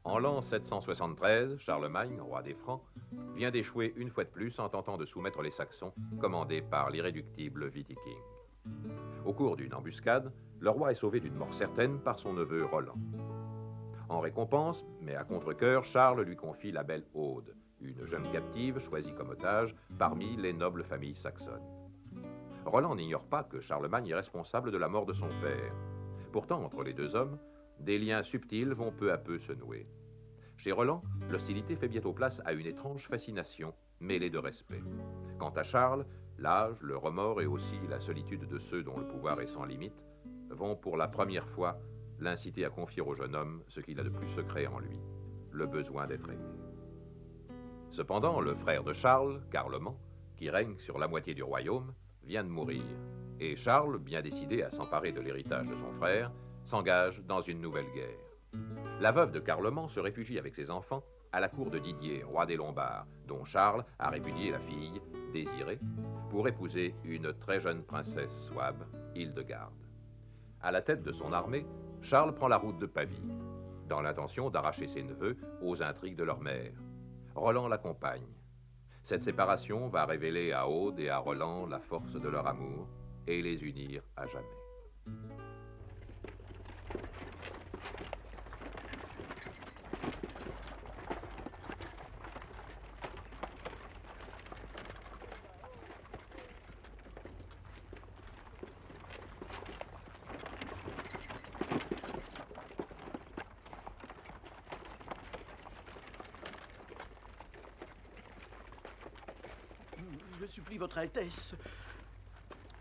En l'an 773, Charlemagne, roi des Francs, vient d'échouer une fois de plus en tentant de soumettre les Saxons, commandés par l'irréductible Witiking. Au cours d'une embuscade, le roi est sauvé d'une mort certaine par son neveu Roland. En récompense, mais à contre-cœur, Charles lui confie la belle Aude, une jeune captive choisie comme otage parmi les nobles familles saxonnes. Roland n'ignore pas que Charlemagne est responsable de la mort de son père. Pourtant, entre les deux hommes, des liens subtils vont peu à peu se nouer. Chez Roland, l'hostilité fait bientôt place à une étrange fascination, mêlée de respect. Quant à Charles, l'âge, le remords et aussi la solitude de ceux dont le pouvoir est sans limite vont pour la première fois l'inciter à confier au jeune homme ce qu'il a de plus secret en lui, le besoin d'être aimé. Cependant, le frère de Charles, Carloman, qui règne sur la moitié du royaume, vient de mourir, et Charles, bien décidé à s'emparer de l'héritage de son frère, s'engage dans une nouvelle guerre. La veuve de Carloman se réfugie avec ses enfants à la cour de Didier, roi des Lombards, dont Charles a répudié la fille, Désirée, pour épouser une très jeune princesse souabe, Hildegarde. À la tête de son armée, Charles prend la route de Pavie, dans l'intention d'arracher ses neveux aux intrigues de leur mère. Roland l'accompagne. Cette séparation va révéler à Aude et à Roland la force de leur amour et les unir à jamais. Je supplie votre Altesse.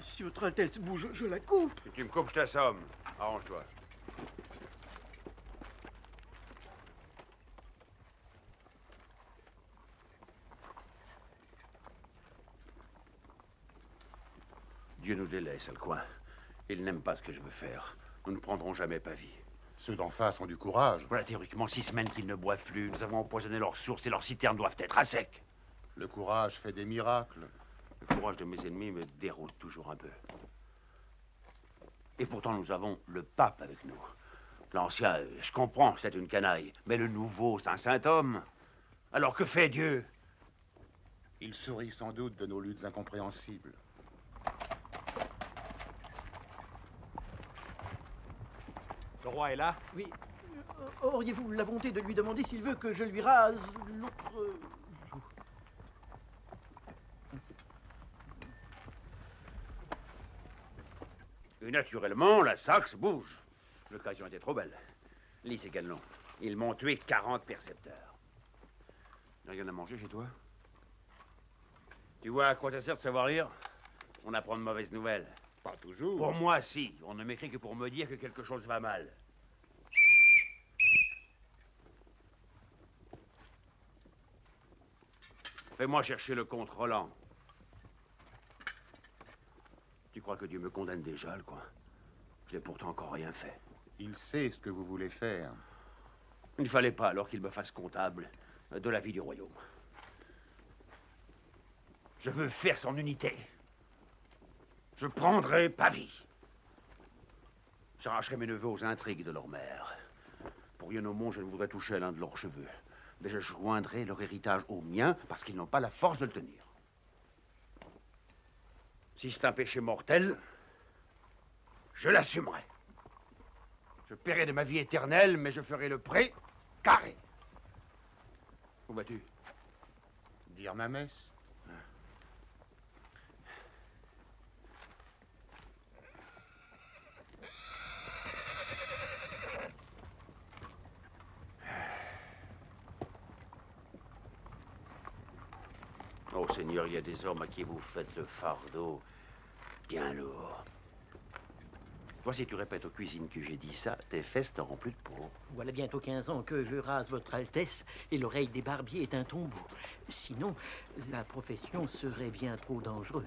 Si votre Altesse bouge, je la coupe. Si tu me coupes, je t'assomme. Arrange-toi. Dieu nous délaisse, Alcoin. Il n'aime pas ce que je veux faire. Nous ne prendrons jamais Pavie. Ceux d'en face ont du courage. Voilà théoriquement 6 semaines qu'ils ne boivent plus. Nous avons empoisonné leurs sources et leurs citernes doivent être à sec. Le courage fait des miracles. Le courage de mes ennemis me déroute toujours un peu. Et pourtant, nous avons le pape avec nous. L'ancien, je comprends, c'est une canaille. Mais le nouveau, c'est un saint homme. Alors que fait Dieu? Il sourit sans doute de nos luttes incompréhensibles. Le roi est là? Oui. Auriez-vous la bonté de lui demander s'il veut que je lui rase l'autre joue? Et naturellement, la Saxe bouge. L'occasion était trop belle. Lys et Ganelon, ils m'ont tué 40 percepteurs. Rien à manger chez toi? Tu vois à quoi ça sert de savoir lire? On apprend de mauvaises nouvelles. Pas toujours. Pour moi, si. On ne m'écrit que pour me dire que quelque chose va mal. Fais-moi chercher le comte Roland. Tu crois que Dieu me condamne déjà, le coin? Je n'ai pourtant encore rien fait. Il sait ce que vous voulez faire. Il ne fallait pas alors qu'il me fasse comptable de la vie du royaume. Je veux faire son unité. Je prendrai Pavie. J'arracherai mes neveux aux intrigues de leur mère. Pour Yenomon, je ne voudrais toucher à l'un de leurs cheveux. Mais je joindrai leur héritage au mien parce qu'ils n'ont pas la force de le tenir. Si c'est un péché mortel, je l'assumerai. Je paierai de ma vie éternelle, mais je ferai le prêt carré. Où vas-tu? Dire ma messe. Oh, Seigneur, il y a des hommes à qui vous faites le fardeau bien lourd. Voici, tu répètes aux cuisines que j'ai dit ça, tes fesses n'auront plus de peau. Voilà bientôt 15 ans que je rase votre Altesse et l'oreille des barbiers est un tombeau. Sinon, la profession serait bien trop dangereuse.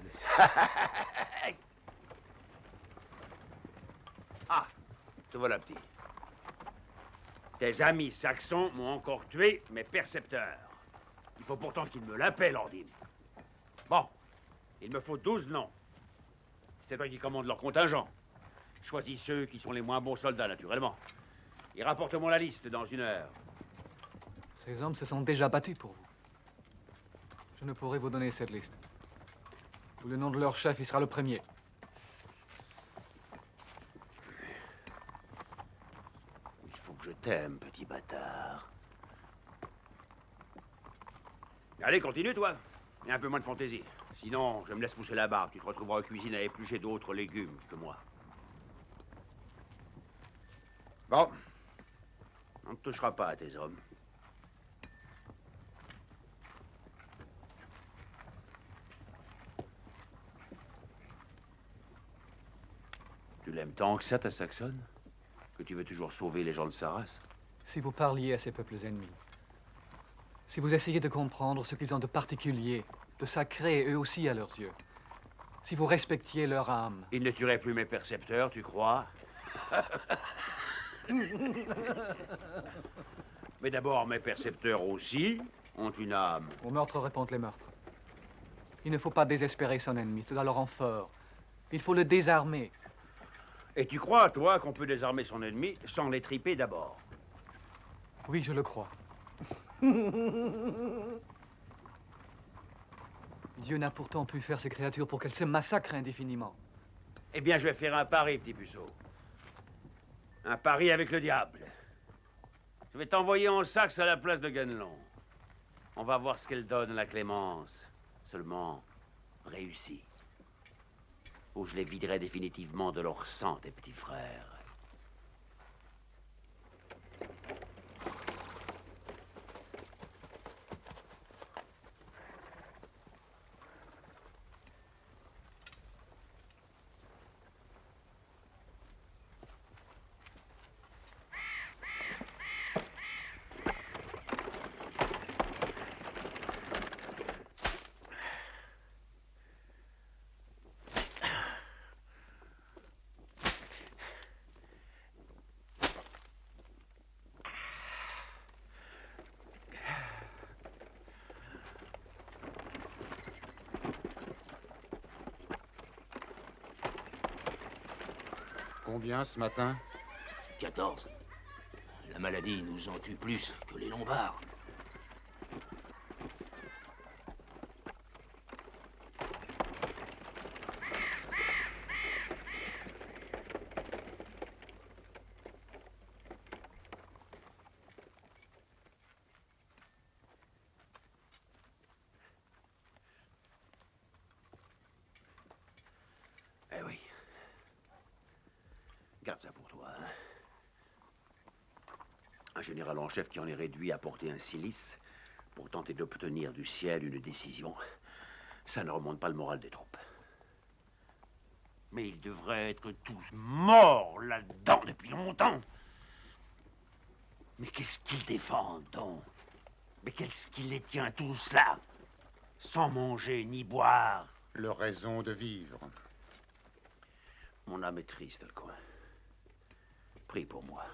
Ah, te voilà, petit. Tes amis saxons m'ont encore tué mes percepteurs. Il faut pourtant qu'ils me l'appellent, Ordine. Bon, il me faut 12 noms. C'est toi qui commandes leur contingent. Choisis ceux qui sont les moins bons soldats, naturellement. Et rapporte-moi la liste dans 1 heure. Ces hommes se sont déjà battus pour vous. Je ne pourrai vous donner cette liste. Ou le nom de leur chef, il sera le premier. Il faut que je t'aime, petit bâtard. Allez, continue, toi. Et un peu moins de fantaisie. Sinon, je me laisse pousser la barbe. Tu te retrouveras en cuisine à éplucher d'autres légumes que moi. Bon. On ne touchera pas à tes hommes. Tu l'aimes tant que ça, ta Saxonne? Que tu veux toujours sauver les gens de sa race? Si vous parliez à ces peuples ennemis, si vous essayez de comprendre ce qu'ils ont de particulier, de sacré eux aussi à leurs yeux, si vous respectiez leur âme... Ils ne tueraient plus mes percepteurs, tu crois? Mais d'abord, mes percepteurs aussi ont une âme. Aux meurtres répondent les meurtres. Il ne faut pas désespérer son ennemi, cela le rend fort. Il faut le désarmer. Et tu crois, toi, qu'on peut désarmer son ennemi sans l'étriper d'abord? Oui, je le crois. Dieu n'a pourtant pu faire ces créatures pour qu'elles se massacrent indéfiniment. Eh bien, je vais faire un pari, petit puceau. Un pari avec le diable. Je vais t'envoyer en Saxe à la place de Ganelon. On va voir ce qu'elle donne à la clémence. Seulement, réussi. Ou je les viderai définitivement de leur sang, tes petits frères. Combien ce matin? 14. La maladie nous en tue plus que les Lombards. Eh oui. Garde ça pour toi, hein. Un général en chef qui en est réduit à porter un cilice pour tenter d'obtenir du ciel une décision, ça ne remonte pas le moral des troupes. Mais ils devraient être tous morts là-dedans depuis longtemps. Mais qu'est-ce qu'ils défendent donc? Mais qu'est-ce qui les tient tous là? Sans manger ni boire. Leur raison de vivre. Mon âme est triste, le coin. Prie pour moi.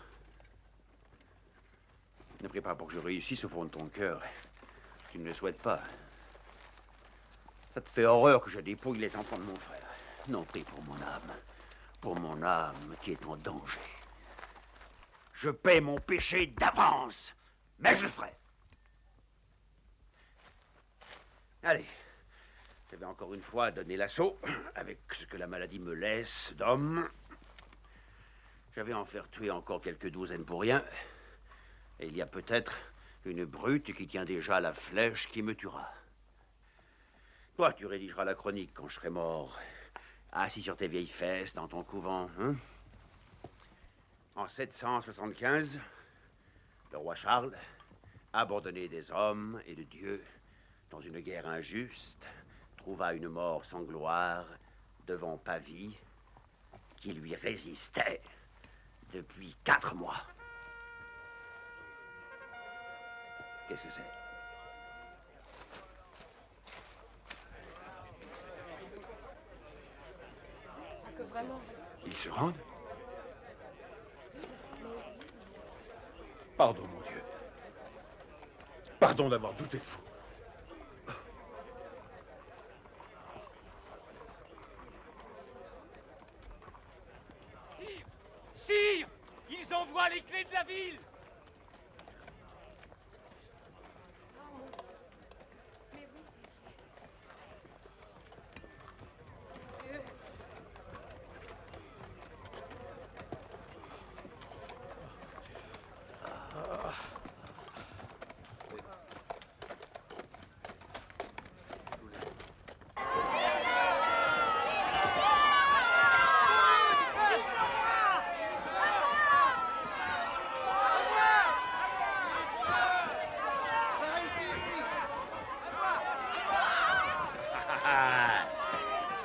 Ne prie pas pour que je réussisse au fond de ton cœur. Tu ne le souhaites pas. Ça te fait horreur que je dépouille les enfants de mon frère. Non, prie pour mon âme. Pour mon âme qui est en danger. Je paie mon péché d'avance. Mais je le ferai. Allez. Je vais encore une fois donner l'assaut avec ce que la maladie me laisse d'hommes. Je vais en faire tuer encore quelques douzaines pour rien. Et il y a peut-être une brute qui tient déjà la flèche qui me tuera. Toi, tu rédigeras la chronique quand je serai mort. Assis sur tes vieilles fesses dans ton couvent, hein? En 775, le roi Charles, abandonné des hommes et de Dieu, dans une guerre injuste, trouva une mort sans gloire devant Pavie, qui lui résistait depuis 4 mois. Qu'est-ce que c'est? Que vraiment. Ils se rendent? Pardon, mon Dieu. Pardon d'avoir douté de vous. Sire! Sire! Ils envoient les clés de la ville! Mais oui,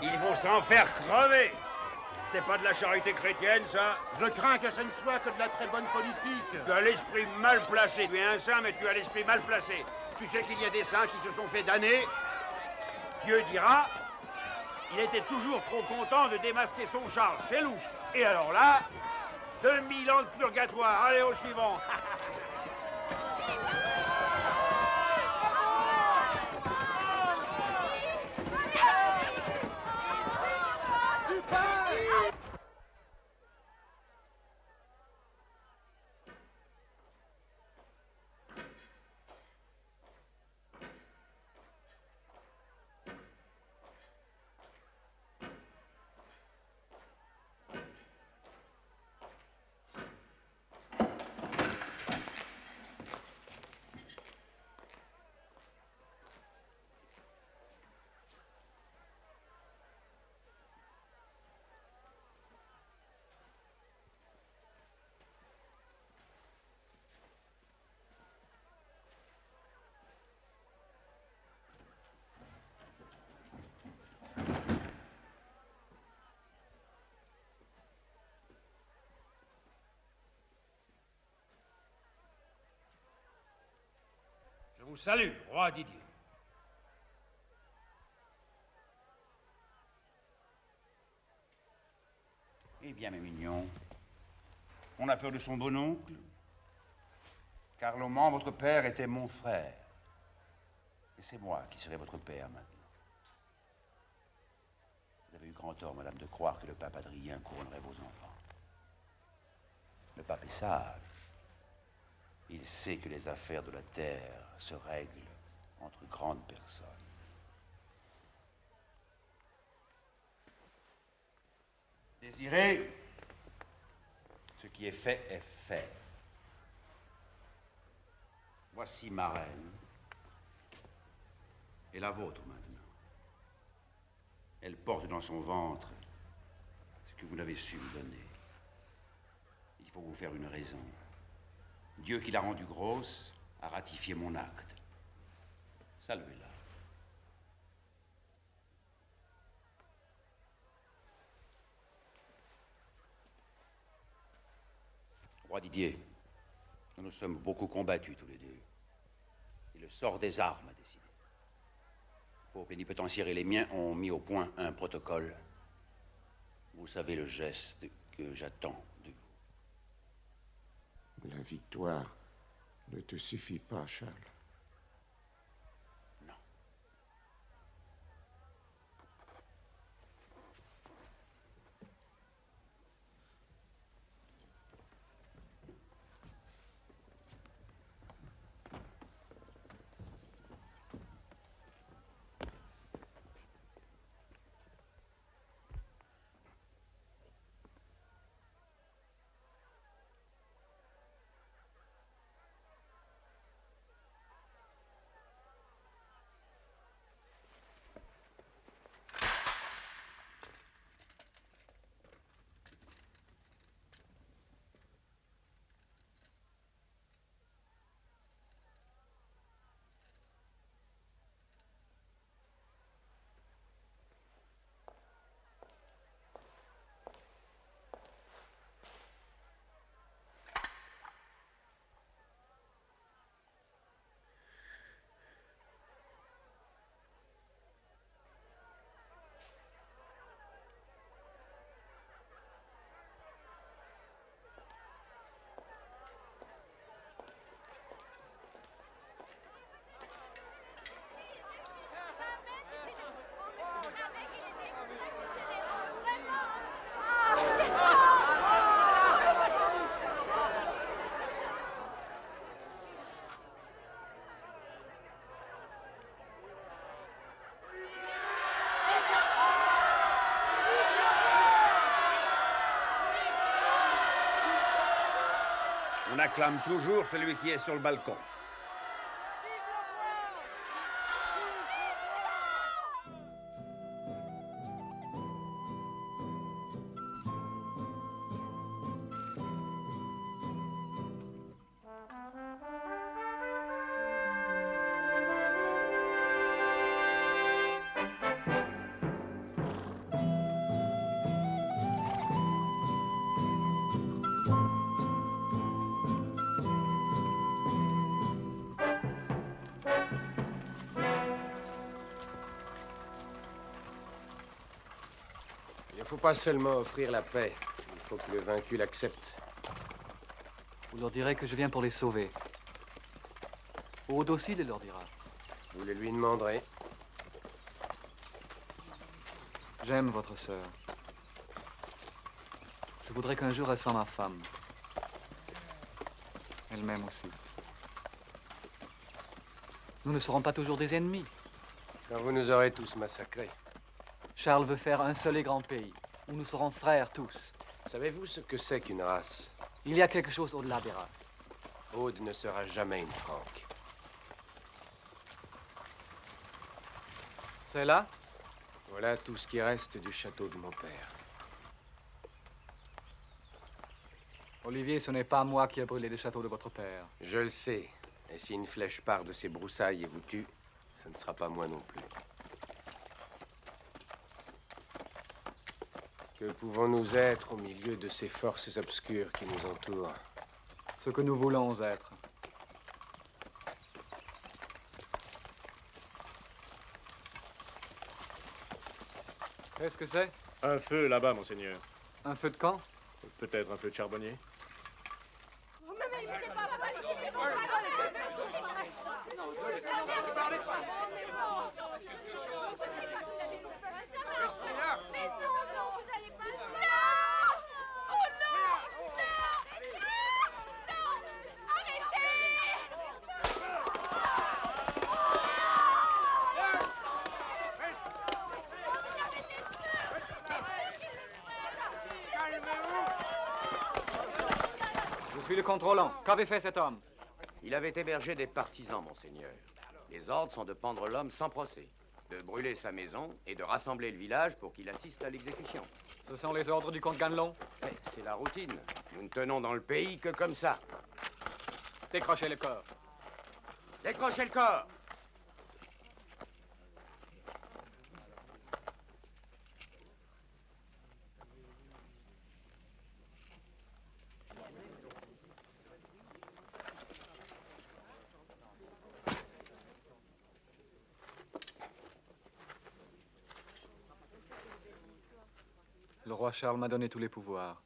Ils vont s'en faire crever. C'est pas de la charité chrétienne, ça? Je crains que ce ne soit que de la très bonne politique. Tu as l'esprit mal placé. Tu es un saint, mais tu as l'esprit mal placé. Tu sais qu'il y a des saints qui se sont fait damner. Dieu dira, il était toujours trop content de démasquer son Charles. C'est louche. Et alors là, 2000 ans de purgatoire. Allez, au suivant. Je vous salue, roi Didier. Eh bien, mes mignons, on a peur de son bon oncle. Carloman, votre père, était mon frère. Et c'est moi qui serai votre père maintenant. Vous avez eu grand tort, madame, de croire que le pape Adrien couronnerait vos enfants. Le pape est sage. Il sait que les affaires de la terre se règlent entre grandes personnes. Désiré, ce qui est fait est fait. Voici ma reine. Et la vôtre maintenant. Elle porte dans son ventre ce que vous n'avez su me donner. Il faut vous faire une raison. Dieu qui l'a rendue grosse a ratifié mon acte. Saluez-la. Roi Didier, nous nous sommes beaucoup combattus tous les deux. Et le sort des armes a décidé. Vos pénipotentiaires et les miens ont mis au point un protocole. Vous savez le geste que j'attends de vous. La victoire ne te suffit pas, Charles. Non. On acclame toujours celui qui est sur le balcon. Il ne faut pas seulement offrir la paix. Il faut que le vaincu l'accepte. Vous leur direz que je viens pour les sauver. Aude aussi le leur dira. Vous le lui demanderez. J'aime votre sœur. Je voudrais qu'un jour elle soit ma femme. Elle m'aime aussi. Nous ne serons pas toujours des ennemis. Quand vous nous aurez tous massacrés. Charles veut faire un seul et grand pays, où nous serons frères tous. Savez-vous ce que c'est qu'une race? Il y a quelque chose au-delà des races. Aude ne sera jamais une Franque. C'est là? Voilà tout ce qui reste du château de mon père. Olivier, ce n'est pas moi qui ai brûlé le château de votre père. Je le sais. Et si une flèche part de ces broussailles et vous tue, ce ne sera pas moi non plus. Que pouvons-nous être au milieu de ces forces obscures qui nous entourent? Ce que nous voulons être. Qu'est-ce que c'est? Un feu là-bas, monseigneur. Un feu de camp? Peut-être un feu de charbonnier. Je suis le contrôlant. Qu'avait fait cet homme? Il avait hébergé des partisans, monseigneur. Les ordres sont de pendre l'homme sans procès, de brûler sa maison et de rassembler le village pour qu'il assiste à l'exécution. Ce sont les ordres du comte Ganelon? Mais c'est la routine. Nous ne tenons dans le pays que comme ça. Décrochez le corps. Décrochez le corps! Le roi Charles m'a donné tous les pouvoirs.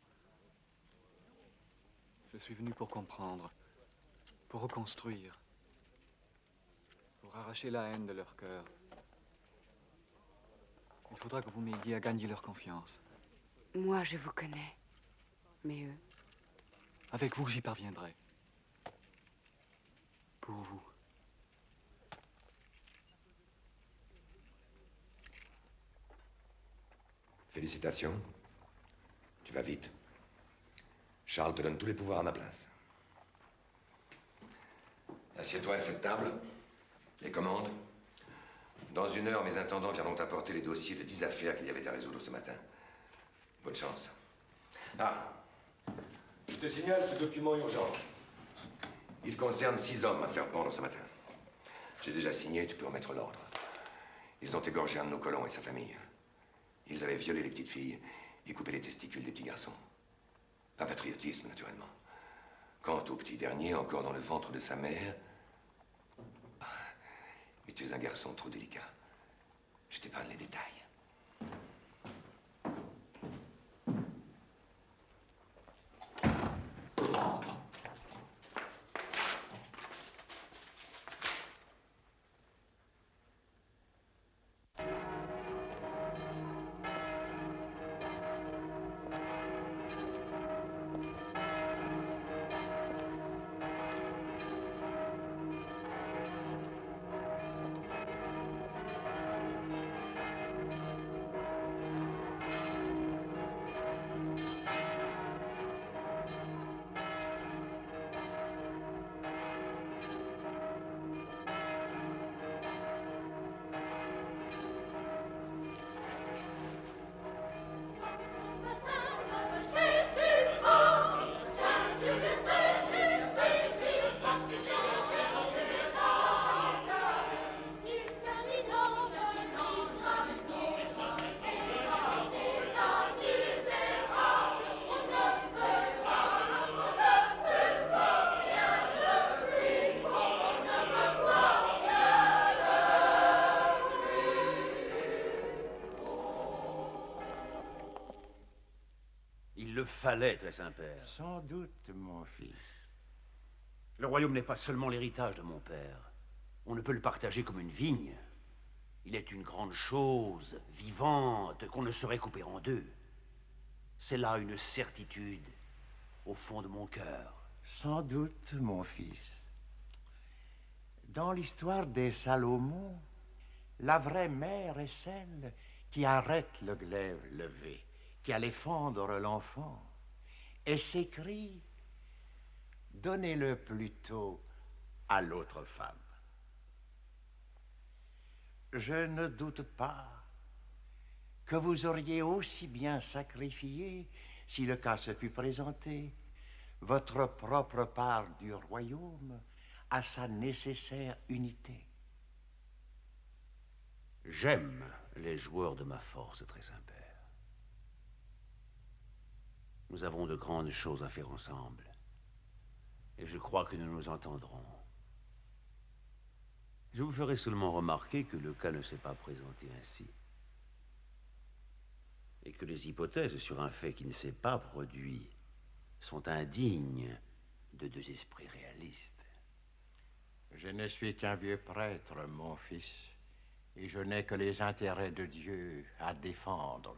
Je suis venu pour comprendre, pour reconstruire, pour arracher la haine de leur cœur. Il faudra que vous m'aidiez à gagner leur confiance. Moi, je vous connais. Mais eux... Avec vous, j'y parviendrai. Pour vous. Félicitations. Tu vas vite. Charles te donne tous les pouvoirs à ma place. Assieds-toi à cette table. Les commandes. Dans 1 heure, mes intendants viendront apporter les dossiers de 10 affaires qu'il y avait à résoudre ce matin. Bonne chance. Ah, je te signale ce document urgent. Il concerne 6 hommes à faire pendre ce matin. J'ai déjà signé, tu peux remettre l'ordre. Ils ont égorgé un de nos colons et sa famille. Ils avaient violé les petites filles et coupé les testicules des petits garçons. Pas patriotisme, naturellement. Quant au petit dernier, encore dans le ventre de sa mère... Mais tu es un garçon trop délicat. Je t'épargne les détails. Il le fallait, très Saint-Père. Sans doute, mon fils. Le royaume n'est pas seulement l'héritage de mon père. On ne peut le partager comme une vigne. Il est une grande chose, vivante, qu'on ne saurait couper en deux. C'est là une certitude, au fond de mon cœur. Sans doute, mon fils. Dans l'histoire des Salomon, la vraie mère est celle qui arrête le glaive levé, qui allait fendre l'enfant, et s'écrie « Donnez-le plutôt à l'autre femme ». Je ne doute pas que vous auriez aussi bien sacrifié, si le cas se fût présenté, votre propre part du royaume à sa nécessaire unité. J'aime les joueurs de ma force, très Saint-Père. Nous avons de grandes choses à faire ensemble, et je crois que nous nous entendrons. Je vous ferai seulement remarquer que le cas ne s'est pas présenté ainsi, et que les hypothèses sur un fait qui ne s'est pas produit sont indignes de deux esprits réalistes. Je ne suis qu'un vieux prêtre, mon fils, et je n'ai que les intérêts de Dieu à défendre.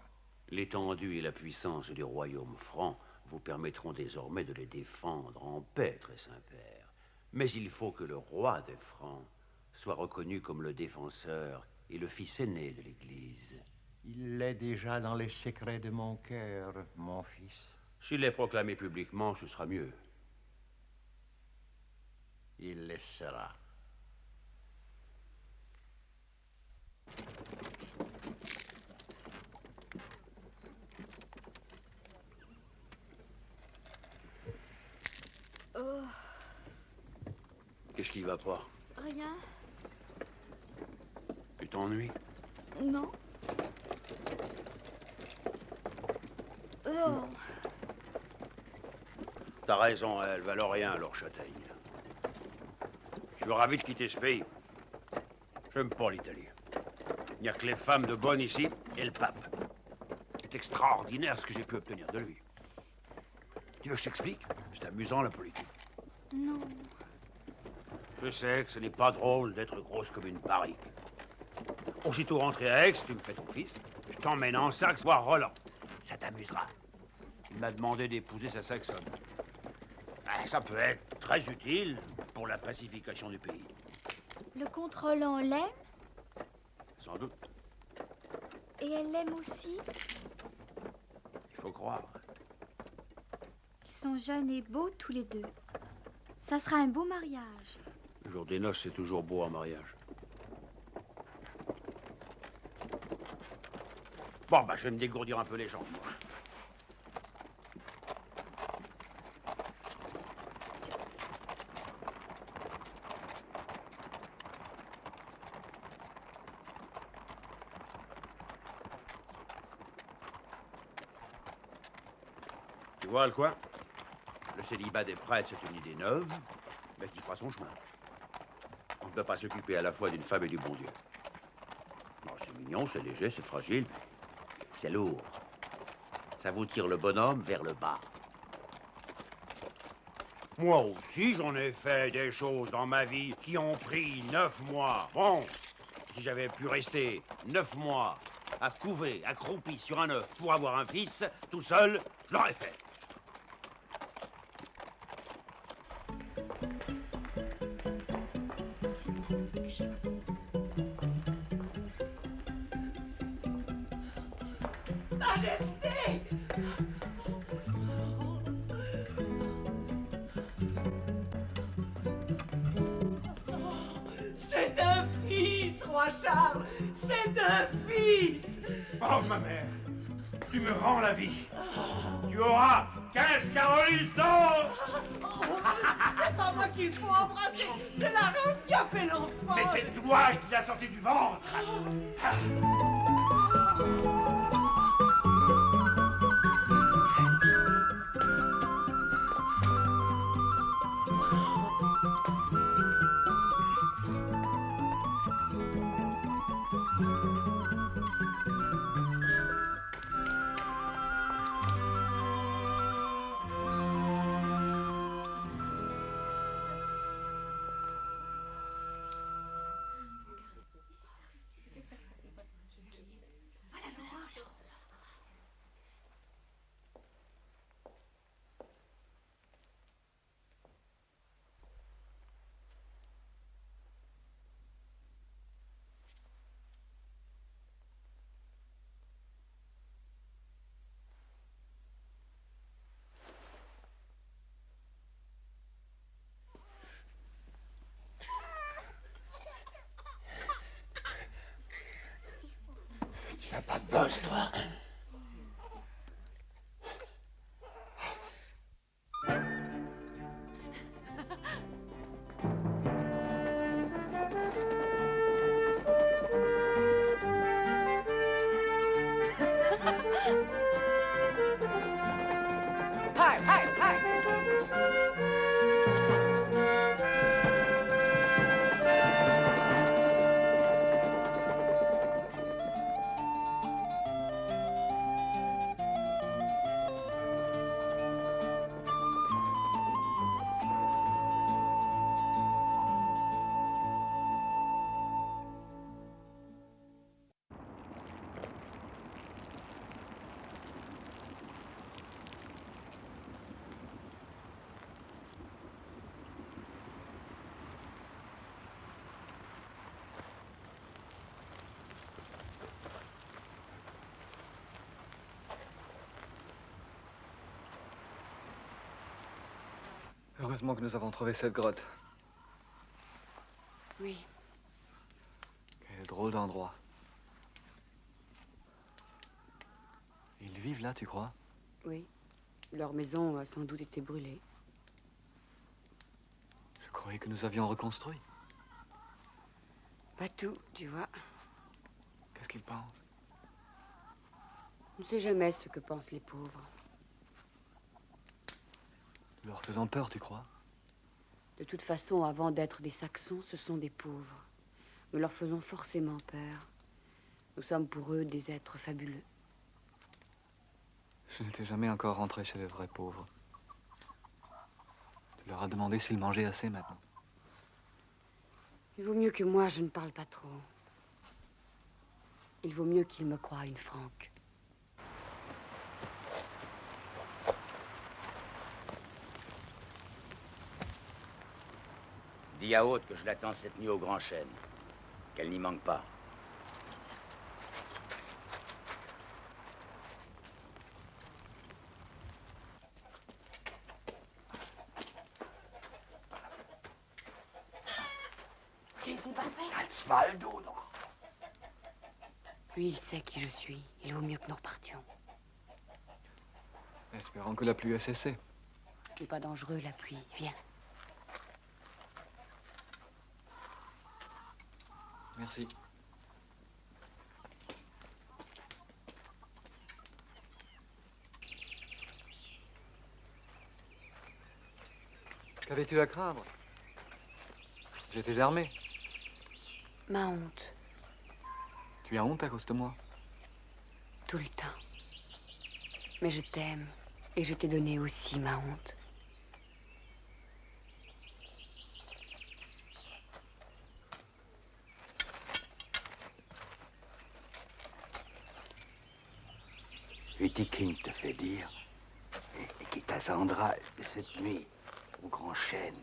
L'étendue et la puissance du royaume franc vous permettront désormais de les défendre en paix, très Saint-Père. Mais il faut que le roi des Francs soit reconnu comme le défenseur et le fils aîné de l'Église. Il l'est déjà dans les secrets de mon cœur, mon fils. S'il est proclamé publiquement, ce sera mieux. Il le sera. Oh, Qu'est-ce qui va pas? rien. Tu t'ennuies? Non. Oh. T'as raison, elles valent rien, leur châtaigne. Je suis ravi de quitter ce pays. J'aime pas l'Italie. Il n'y a que les femmes de bonne ici et le pape. C'est extraordinaire ce que j'ai pu obtenir de lui. Tu veux que je t'explique? C'est amusant, la politique. Non. Je sais que ce n'est pas drôle d'être grosse comme une barrique. Aussitôt rentré à Aix, tu me fais ton fils. Je t'emmène en Saxe voir Roland. Ça t'amusera. Il m'a demandé d'épouser sa Saxonne. Ah, ça peut être très utile pour la pacification du pays. Le comte Roland l'aime Sans doute. et elle l'aime aussi. Il faut croire. Ils sont jeunes et beaux tous les deux. Ça sera un beau mariage. Le jour des noces, c'est toujours beau en mariage. Bon, bah, je vais me dégourdir un peu les jambes. Tu vois le coin? Le célibat des prêtres, c'est une idée neuve, mais qui fera son chemin. On ne peut pas s'occuper à la fois d'une femme et du bon Dieu. Non, c'est mignon, c'est léger, c'est fragile, c'est lourd. Ça vous tire le bonhomme vers le bas. Moi aussi, j'en ai fait des choses dans ma vie qui ont pris 9 mois. Bon, si j'avais pu rester 9 mois à couver, accroupi sur un œuf pour avoir un fils, tout seul, je l'aurais fait. Majesté! C'est un fils, roi Charles! C'est un fils! Oh, ma mère, tu me rends la vie. Tu auras 15 Carolus d'or! C'est pas moi qu'il faut embrasser, c'est la reine qui a fait l'enfant! Mais c'est toi qui l'as sorti du ventre! Hey, hey, hey! Heureusement que nous avons trouvé cette grotte. Oui. Quel drôle d'endroit. Ils vivent là, tu crois? Oui. Leur maison a sans doute été brûlée. Je croyais que nous avions reconstruit. Pas tout, tu vois. Qu'est-ce qu'ils pensent? On ne sait jamais ce que pensent les pauvres. Nous leur faisons peur, tu crois? De toute façon, avant d'être des Saxons, ce sont des pauvres. Nous leur faisons forcément peur. Nous sommes pour eux des êtres fabuleux. Je n'étais jamais encore rentré chez les vrais pauvres. Tu leur as demandé s'ils mangeaient assez maintenant. Il vaut mieux que moi, je ne parle pas trop. Il vaut mieux qu'ils me croient une franque. Dis à Aude que je l'attends cette nuit au Grand Chêne. Qu'elle n'y manque pas. Lui, il sait qui je suis. Il vaut mieux que nous repartions. Espérons que la pluie a cessé. Ce n'est pas dangereux, la pluie. Viens. Merci. Qu'avais-tu à craindre? J'étais armé. Ma honte, Tu as honte à cause de moi? tout le temps. Mais je t'aime. Et je t'ai donné aussi ma honte. Witiking te fait dire et qui t'attendra cette nuit au Grand Chêne.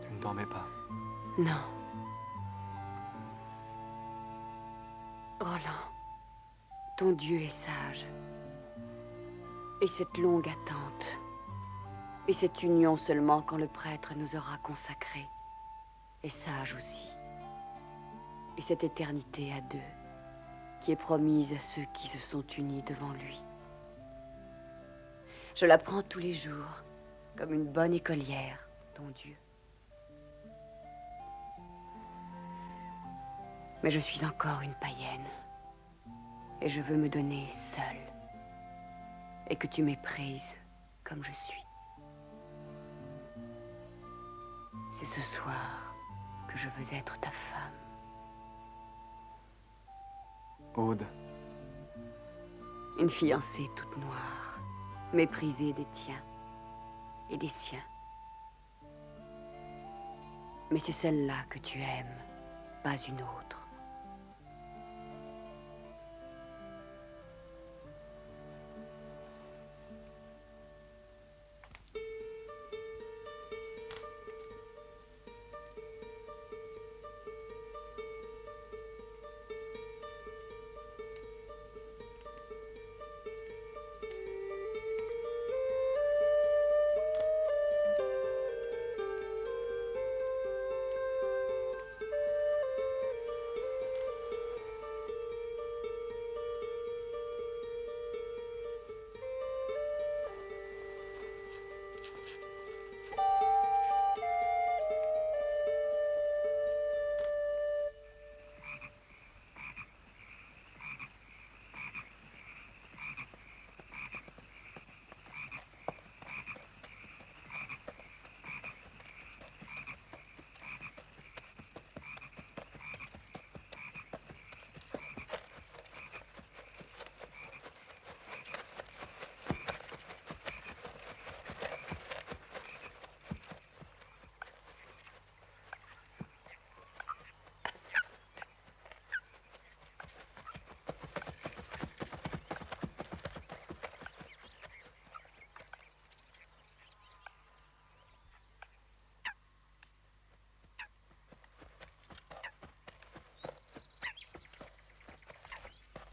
Tu ne dormais pas. Non. Roland, ton Dieu est sage. Et cette longue attente, et cette union seulement quand le prêtre nous aura consacrés, est sage aussi. Et cette éternité à deux, qui est promise à ceux qui se sont unis devant lui. Je la prends tous les jours, comme une bonne écolière, ton Dieu. Mais je suis encore une païenne. Et je veux me donner seule. Et que tu méprises comme je suis. C'est ce soir que je veux être ta femme. Aude. Une fiancée toute noire, méprisée des tiens et des siens. Mais c'est celle-là que tu aimes, pas une autre.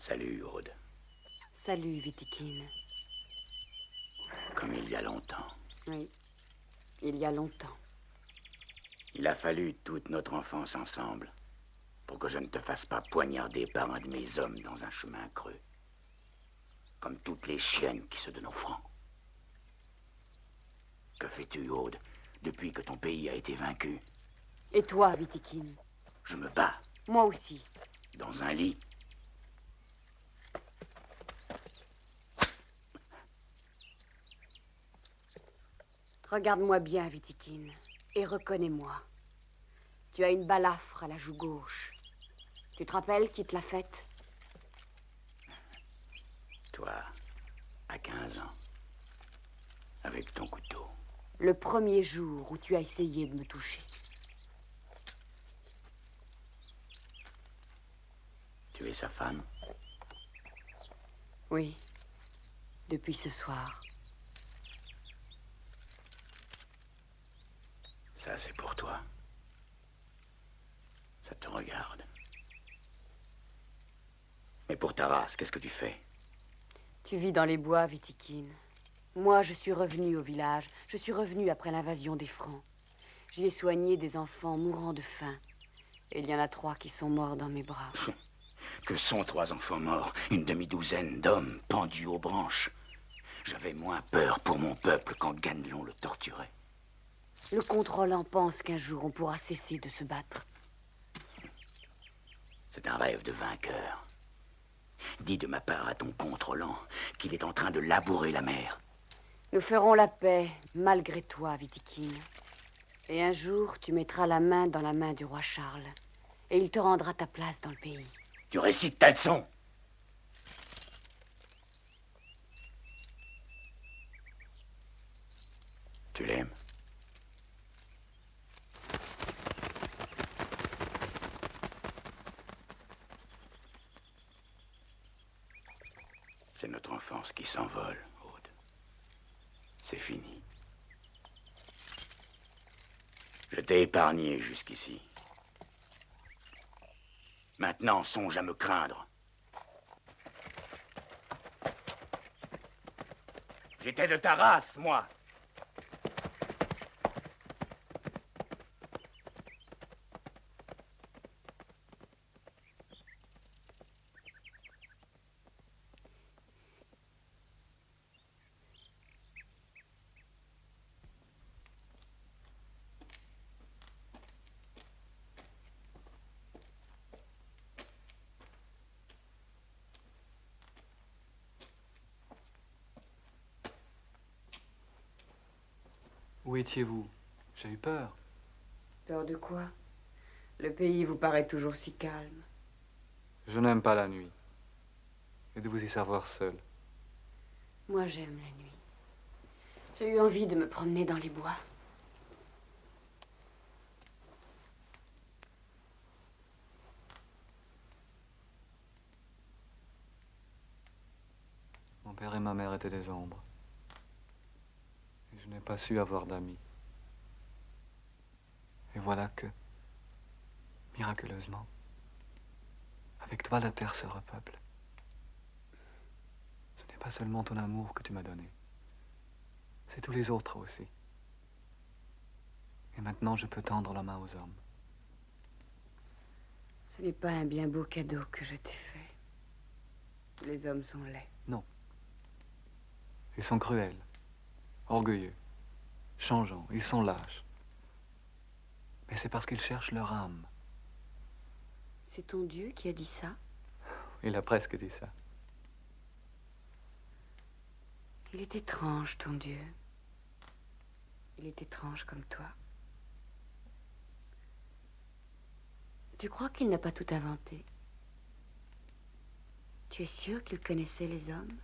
Salut, Aude. Salut, Witikind. Comme il y a longtemps. Oui, il y a longtemps. Il a fallu toute notre enfance ensemble pour que je ne te fasse pas poignarder par un de mes hommes dans un chemin creux. Comme toutes les chiennes qui se donnent au franc. Que fais-tu, Aude, depuis que ton pays a été vaincu? Et toi, Witikind? Je me bats. Moi aussi. Dans un lit. Regarde-moi bien, Witikind, et reconnais-moi. Tu as une balafre à la joue gauche. Tu te rappelles qui te l'a faite? Toi, à 15 ans, avec ton couteau. Le premier jour où tu as essayé de me toucher. Tu es sa femme? Oui, depuis ce soir. Ça, c'est pour toi. Ça te regarde. Mais pour ta race, qu'est-ce que tu fais? Tu vis dans les bois, Witikind. Moi, je suis revenu au village. Je suis revenu après l'invasion des Francs. J'y ai soigné des enfants mourant de faim. Et il y en a 3 qui sont morts dans mes bras. Que sont 3 enfants morts? Une demi-douzaine d'hommes pendus aux branches. J'avais moins peur pour mon peuple quand Ganelon le torturait. Le contrôlant pense qu'un jour on pourra cesser de se battre. C'est un rêve de vainqueur. Dis de ma part à ton contrôlant qu'il est en train de labourer la mer. Nous ferons la paix, malgré toi, Witikind. Et un jour, tu mettras la main dans la main du roi Charles. Et il te rendra ta place dans le pays. Tu récites ta leçon. Tu l'aimes? C'est notre enfance qui s'envole, Aude. C'est fini. Je t'ai épargné jusqu'ici. Maintenant, songe à me craindre. J'étais de ta race, moi. Où étiez-vous? J'ai eu peur. Peur de quoi? Le pays vous paraît toujours si calme. Je n'aime pas la nuit. Et de vous y savoir seul. Moi, j'aime la nuit. J'ai eu envie de me promener dans les bois. Mon père et ma mère étaient des ombres. Et je n'ai pas su avoir d'amis. Et voilà que, miraculeusement, avec toi, la terre se repeuple. Ce n'est pas seulement ton amour que tu m'as donné. C'est tous les autres aussi. Et maintenant, je peux tendre la main aux hommes. Ce n'est pas un bien beau cadeau que je t'ai fait. Les hommes sont laids. Non. Ils sont cruels, orgueilleux, changeants, ils sont lâches. Mais c'est parce qu'ils cherchent leur âme. C'est ton Dieu qui a dit ça? Il a presque dit ça. Il est étrange, ton Dieu. Il est étrange comme toi. Tu crois qu'il n'a pas tout inventé? Tu es sûr qu'il connaissait les hommes?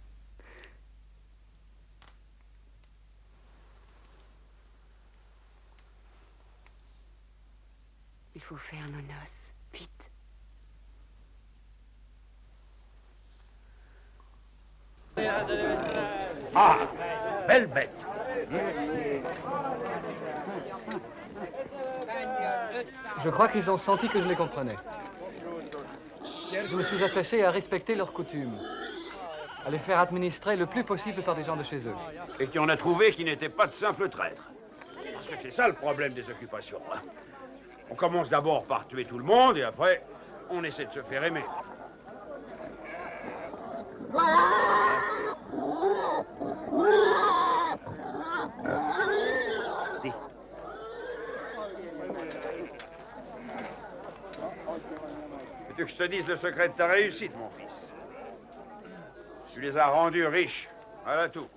Il faut faire nos noces, vite. Ah, belle bête. Je crois qu'ils ont senti que je les comprenais. Je me suis attaché à respecter leurs coutumes, à les faire administrer le plus possible par des gens de chez eux. Et qui en a trouvé qui n'étaient pas de simples traîtres. Parce que c'est ça le problème des occupations. Hein. On commence d'abord par tuer tout le monde et après, on essaie de se faire aimer. Si. Veux-tu que je te dise le secret de ta réussite, mon fils? Tu les as rendus riches. Voilà tout.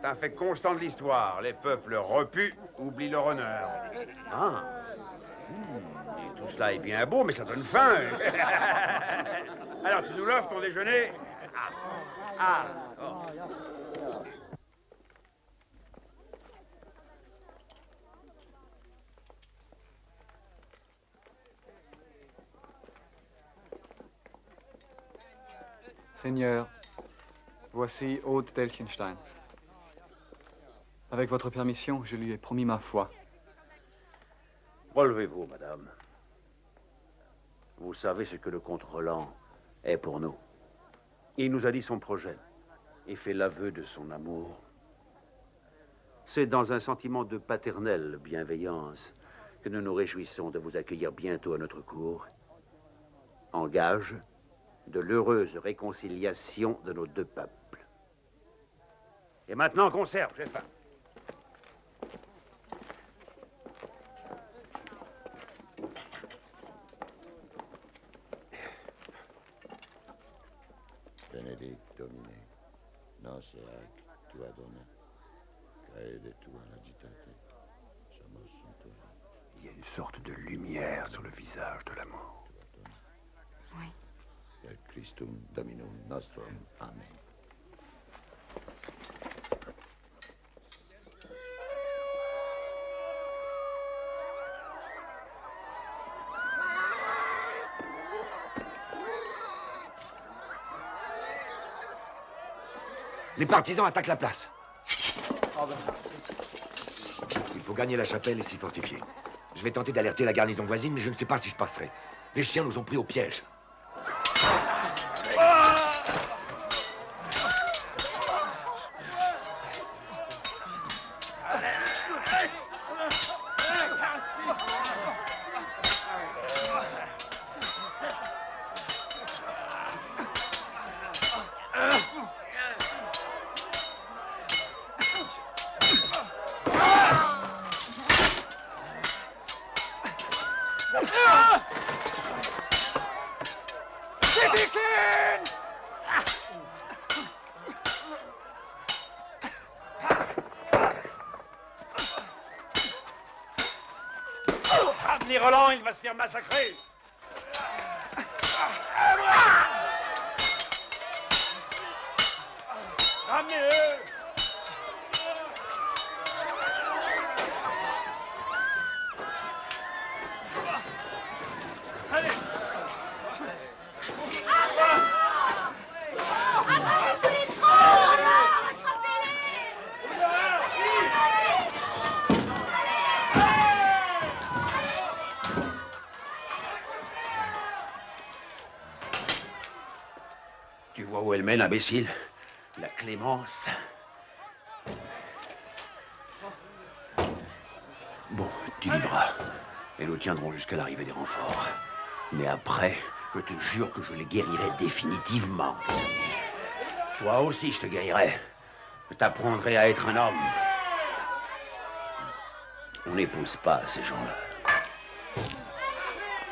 C'est un fait constant de l'histoire. Les peuples repus oublient leur honneur. Ah. Et tout cela est bien beau, mais ça donne faim. Alors, tu nous l'offres ton déjeuner? Ah. Oh. Seigneur, voici Aude d'Elchenstein. Avec votre permission, je lui ai promis ma foi. Relevez-vous, madame. Vous savez ce que le comte Roland est pour nous. Il nous a dit son projet et fait l'aveu de son amour. C'est dans un sentiment de paternelle bienveillance que nous nous réjouissons de vous accueillir bientôt à notre cour. En gage de l'heureuse réconciliation de nos deux peuples. Et maintenant, conserve, j'ai faim. Benedict Domine, nos eac tua dona, caede tua agitate, somos suntuari. Il y a une sorte de lumière sur le visage de l'amour. Oui. Per Christum Dominum nostrum. Amen. Les partisans attaquent la place. Il faut gagner la chapelle et s'y fortifier. Je vais tenter d'alerter la garnison voisine, mais je ne sais pas si je passerai. Les chiens nous ont pris au piège. Ramenez Roland, il va se faire massacrer. Ramenez-le. Allez. Tu vois où elle mène, imbécile? La clémence. Bon, tu vivras. Et nous tiendrons jusqu'à l'arrivée des renforts. Mais après, je te jure que je les guérirai définitivement, tes amis. Toi aussi, je te guérirai. Je t'apprendrai à être un homme. On n'épouse pas ces gens-là.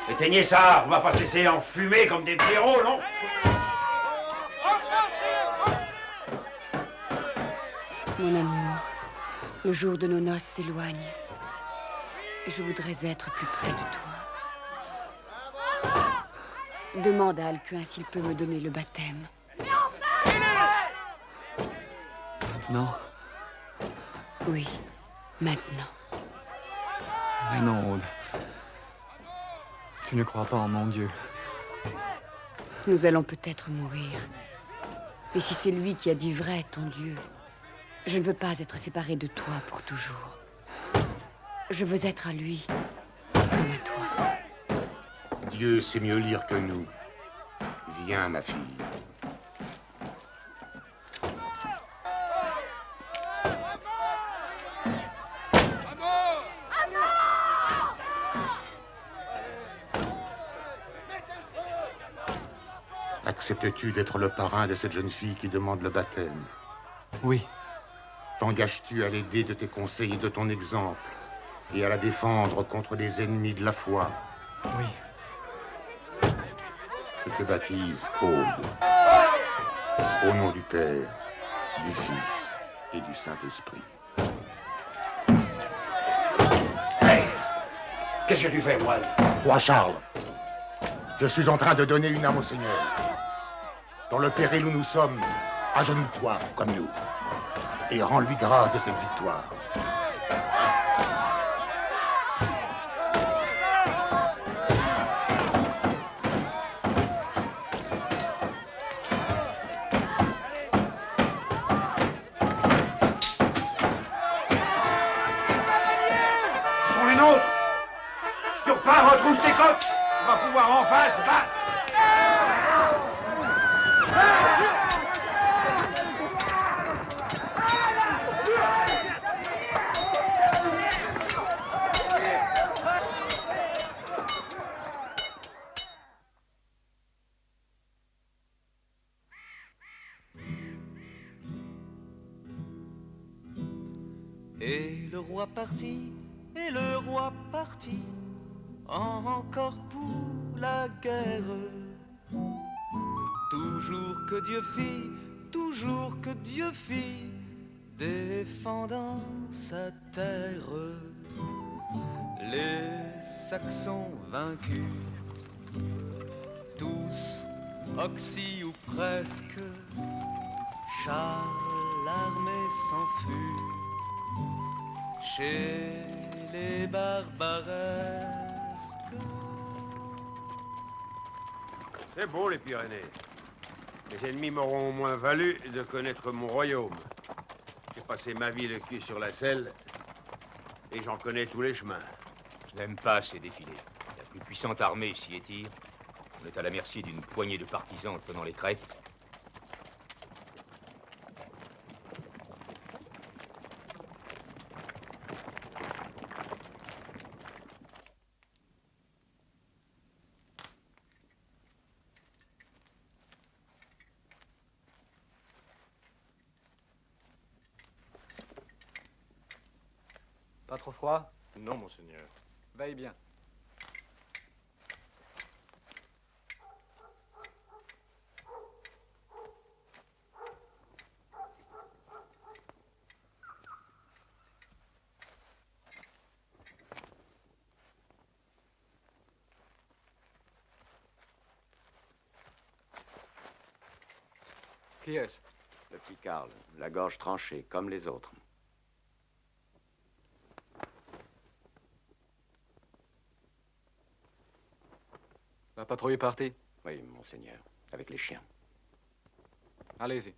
Éteignez ça, on va pas se laisser enfumer comme des blaireaux, non? Mon amour, le jour de nos noces s'éloigne. Et je voudrais être plus près de toi. Demande à Alcuin s'il peut me donner le baptême. Maintenant? Oui, maintenant. Mais non, Aude. Tu ne crois pas en mon Dieu. Nous allons peut-être mourir. Et si c'est lui qui a dit vrai, ton Dieu, je ne veux pas être séparée de toi pour toujours. Je veux être à lui, comme à toi. Dieu sait mieux lire que nous. Viens, ma fille. Acceptes-tu d'être le parrain de cette jeune fille qui demande le baptême? Oui. T'engages-tu à l'aider de tes conseils et de ton exemple et à la défendre contre les ennemis de la foi? Oui. Je te baptise Aude. Au nom du Père, du Fils et du Saint-Esprit. Hey! Qu'est-ce que tu fais, moine? Roi Charles, je suis en train de donner une âme au Seigneur. Dans le péril où nous sommes, agenouille-toi comme nous et rends-lui grâce de cette victoire. Ce sont les nôtres! Tu repars, retrousse tes coques! On va pouvoir enfin se battre! Et le roi partit, et le roi partit, encore pour la guerre. Toujours que Dieu fit, toujours que Dieu fit, défendant sa terre. Les Saxons vaincus, tous oxy ou presque, Charles l'armée s'enfuit chez les barbaresques. C'est beau, les Pyrénées. Les ennemis m'auront au moins valu de connaître mon royaume. J'ai passé ma vie le cul sur la selle et j'en connais tous les chemins. Je n'aime pas ces défilés. La plus puissante armée s'y étire. On est à la merci d'une poignée de partisans tenant les crêtes. Pas trop froid? Non, monseigneur. Veille bien. Qui est-ce? Le petit Karl, la gorge tranchée, comme les autres. La patrouille est partie? Oui, monseigneur, avec les chiens. Allez-y.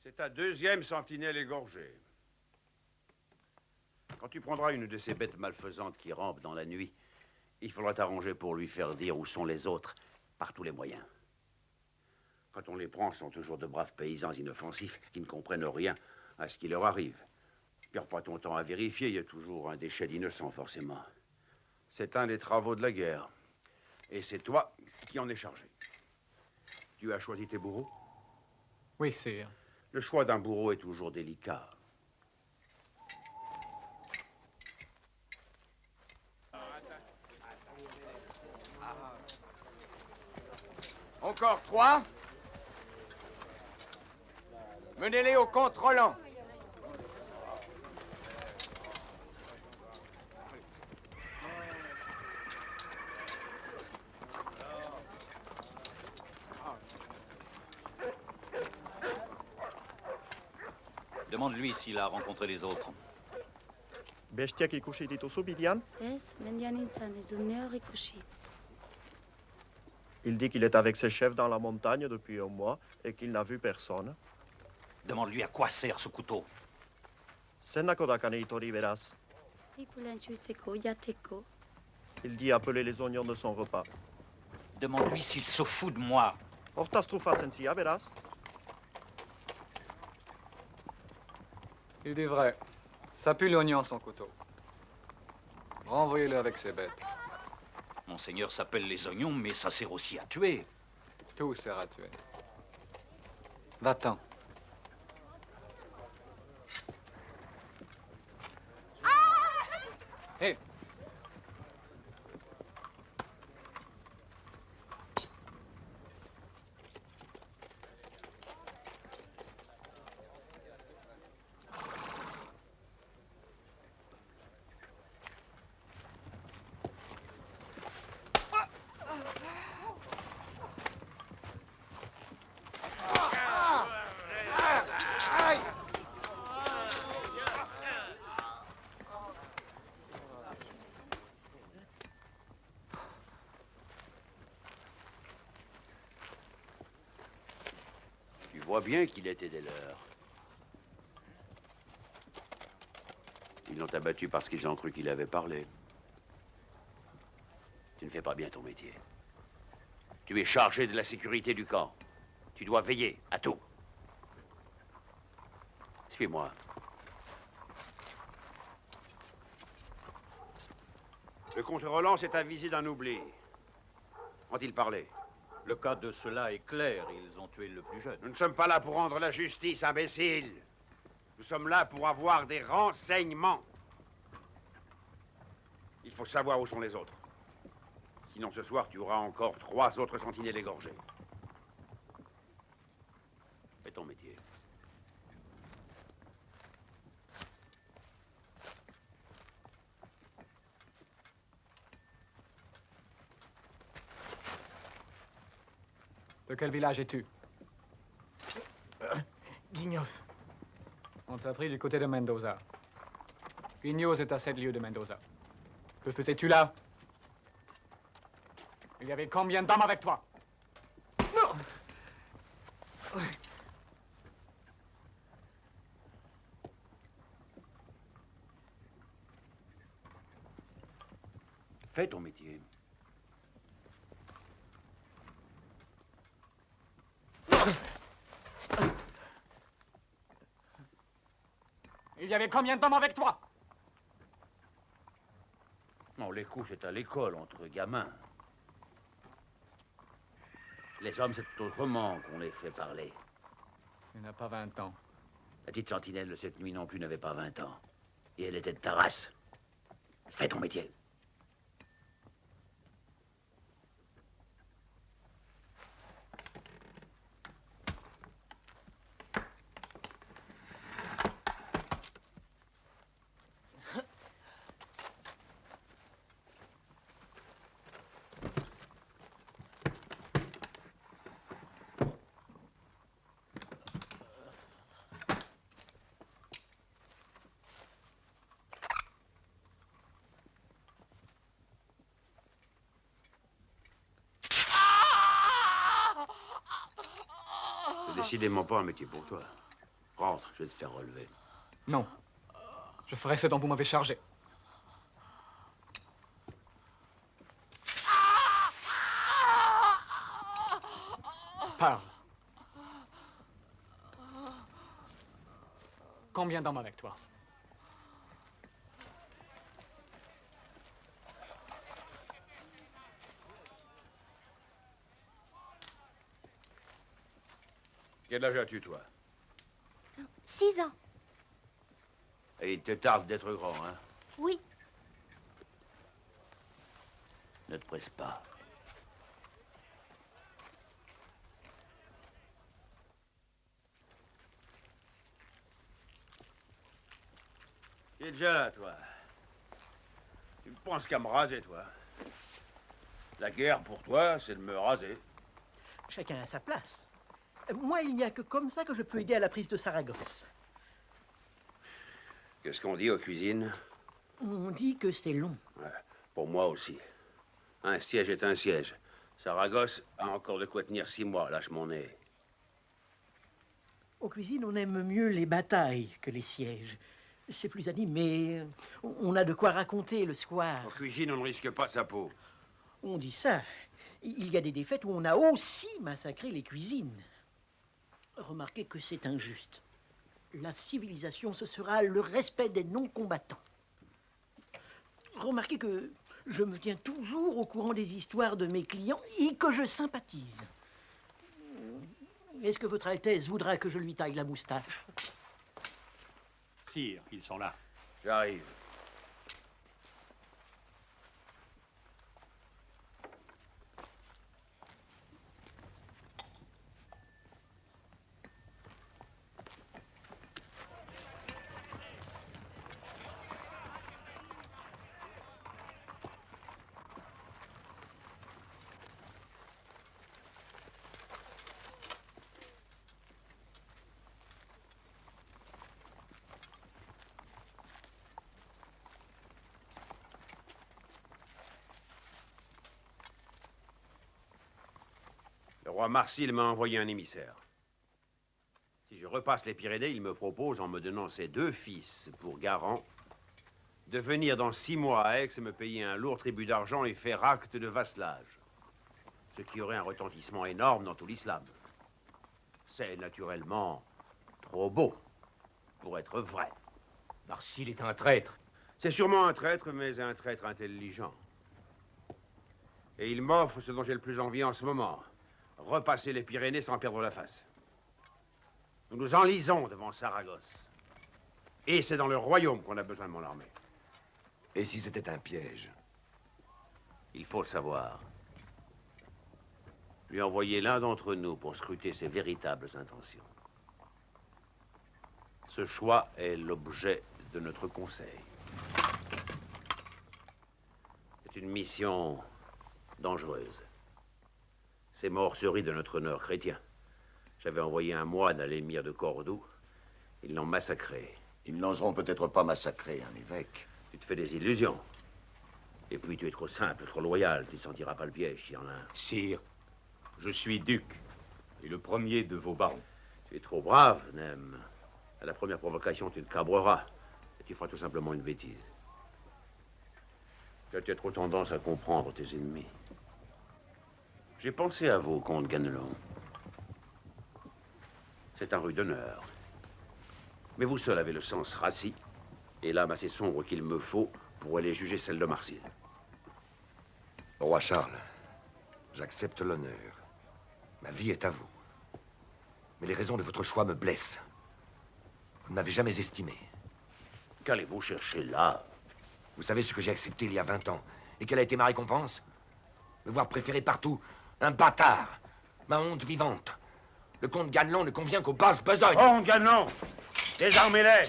C'est ta deuxième sentinelle égorgée. Quand tu prendras une de ces bêtes malfaisantes qui rampent dans la nuit, il faudra t'arranger pour lui faire dire où sont les autres, par tous les moyens. Quand on les prend, ce sont toujours de braves paysans inoffensifs qui ne comprennent rien à ce qui leur arrive. Perds pas ton temps à vérifier, il y a toujours un déchet d'innocent, forcément. C'est un des travaux de la guerre. Et c'est toi qui en es chargé. Tu as choisi tes bourreaux? Oui, sire. Le choix d'un bourreau est toujours délicat. Encore 3. Menez-les au contre-Roland. Demande-lui s'il a rencontré les autres. Bestia qui couché dit au Sobidian. Il dit qu'il est avec ses chefs dans la montagne depuis un mois et qu'il n'a vu personne. Demande-lui à quoi sert ce couteau. Senakodakane itori veras. Il dit appeler les oignons de son repas. Demande-lui s'il se fout de moi. Hortas trufas sentia veras. Il dit vrai. Ça pue l'oignon, son couteau. Renvoyez-le avec ses bêtes. Monseigneur s'appelle les oignons, mais ça sert aussi à tuer. Tout sert à tuer. Va-t'en. Hé! Tu vois bien qu'il était des leurs. Ils l'ont abattu parce qu'ils ont cru qu'il avait parlé. Tu ne fais pas bien ton métier. Tu es chargé de la sécurité du camp. Tu dois veiller à tout. Suis-moi. Le comte Roland s'est avisé d'un oubli. Ont-ils parlé? Le cas de cela est clair. Ils ont tué le plus jeune. Nous ne sommes pas là pour rendre la justice, imbécile. Nous sommes là pour avoir des renseignements. Il faut savoir où sont les autres. Sinon, ce soir, tu auras encore 3 autres sentinelles égorgées. Fais ton métier. De quel village es-tu? Guignos. On t'a pris du côté de Mendoza. Guignos est à 7 lieues de Mendoza. Que faisais-tu là? Il y avait combien d'hommes avec toi? Non! Fais ton métier. Il y avait combien d'hommes avec toi? Non, les couches, c'est à l'école, entre gamins. Les hommes, c'est autrement qu'on les fait parler. Il n'a pas 20 ans. La petite sentinelle de cette nuit non plus n'avait pas 20 ans. Et elle était de ta race. Fais ton métier. Décidément pas un métier pour toi. Rentre, je vais te faire relever. Non. Je ferai ce dont vous m'avez chargé. Parle. Combien d'hommes avec toi? Quel âge as-tu, toi? 6 ans. Et il te tarde d'être grand, hein? Oui. Ne te presse pas. Tu es déjà là, toi. Tu ne penses qu'à me raser, toi. La guerre, pour toi, c'est de me raser. Chacun à sa place. Moi, il n'y a que comme ça que je peux aider à la prise de Saragosse. Qu'est-ce qu'on dit aux cuisines? On dit que c'est long. Ouais, pour moi aussi. Un siège est un siège. Saragosse a encore de quoi tenir 6 mois, lâche mon nez. Aux cuisines, on aime mieux les batailles que les sièges. C'est plus animé. On a de quoi raconter le soir. En cuisine, on ne risque pas sa peau. On dit ça. Il y a des défaites où on a aussi massacré les cuisines. Remarquez que c'est injuste. La civilisation, ce sera le respect des non-combattants. Remarquez que je me tiens toujours au courant des histoires de mes clients et que je sympathise. Est-ce que Votre Altesse voudra que je lui taille la moustache? Sire, ils sont là. J'arrive. Le roi Marsil m'a envoyé un émissaire. Si je repasse les Pyrénées, il me propose, en me donnant ses 2 fils pour garant, de venir dans 6 mois à Aix me payer un lourd tribut d'argent et faire acte de vasselage. Ce qui aurait un retentissement énorme dans tout l'islam. C'est naturellement trop beau pour être vrai. Marsil est un traître. C'est sûrement un traître, mais un traître intelligent. Et il m'offre ce dont j'ai le plus envie en ce moment. Repasser les Pyrénées sans perdre la face. Nous nous enlisons devant Saragosse. Et c'est dans le royaume qu'on a besoin de mon armée. Et si c'était un piège? Il faut le savoir. Lui envoyer l'un d'entre nous pour scruter ses véritables intentions. Ce choix est l'objet de notre conseil. C'est une mission dangereuse. C'est morcerie de notre honneur chrétien. J'avais envoyé un moine à l'émir de Cordoue. Ils l'ont massacré. Ils n'oseront peut-être pas massacrer un évêque. Tu te fais des illusions. Et puis tu es trop simple, trop loyal. Tu ne sentiras pas le piège s'il y en a un. Sire, je suis duc et le premier de vos barons. Tu es trop brave, Nem. À la première provocation, tu te cabreras. Et tu feras tout simplement une bêtise. Tu as peut-être trop tendance à comprendre tes ennemis. J'ai pensé à vous, comte Ganelon. C'est un rue d'honneur. Mais vous seul avez le sens rassis et l'âme assez sombre qu'il me faut pour aller juger celle de Marsil. Roi Charles, j'accepte l'honneur. Ma vie est à vous. Mais les raisons de votre choix me blessent. Vous ne m'avez jamais estimé. Qu'allez-vous chercher là? Vous savez ce que j'ai accepté il y a 20 ans et quelle a été ma récompense? Me voir préféré partout. Un bâtard. Ma honte vivante. Le comte Ganelon ne convient qu'aux basses besognes. Comte Ganelon, désarmez-les.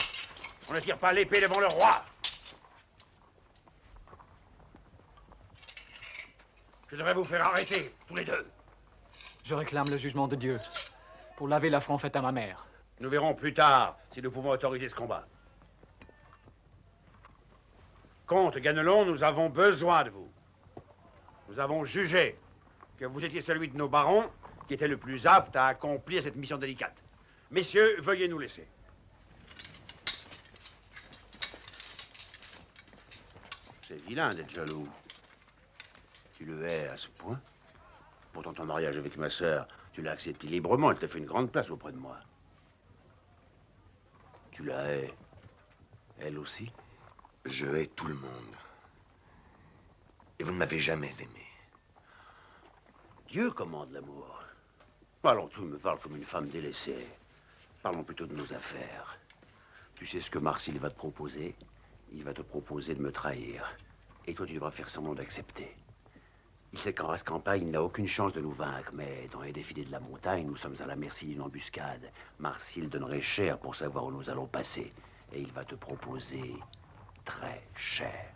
On ne tire pas l'épée devant le roi. Je devrais vous faire arrêter, tous les deux. Je réclame le jugement de Dieu pour laver l'affront fait à ma mère. Nous verrons plus tard si nous pouvons autoriser ce combat. Comte Ganelon, nous avons besoin de vous. Nous avons jugé que vous étiez celui de nos barons qui était le plus apte à accomplir cette mission délicate. Messieurs, veuillez nous laisser. C'est vilain d'être jaloux. Tu le hais à ce point. Pourtant, ton mariage avec ma sœur, tu l'as accepté librement. Elle t'a fait une grande place auprès de moi. Tu la hais, elle aussi? Je hais tout le monde. Et vous ne m'avez jamais aimé. Dieu commande l'amour. Alors tu me parles comme une femme délaissée. Parlons plutôt de nos affaires. Tu sais ce que Marsil va te proposer? Il va te proposer de me trahir. Et toi, tu devras faire semblant d'accepter. Il sait qu'en race campagne, il n'a aucune chance de nous vaincre, mais dans les défilés de la montagne, nous sommes à la merci d'une embuscade. Marsil donnerait cher pour savoir où nous allons passer. Et il va te proposer très cher.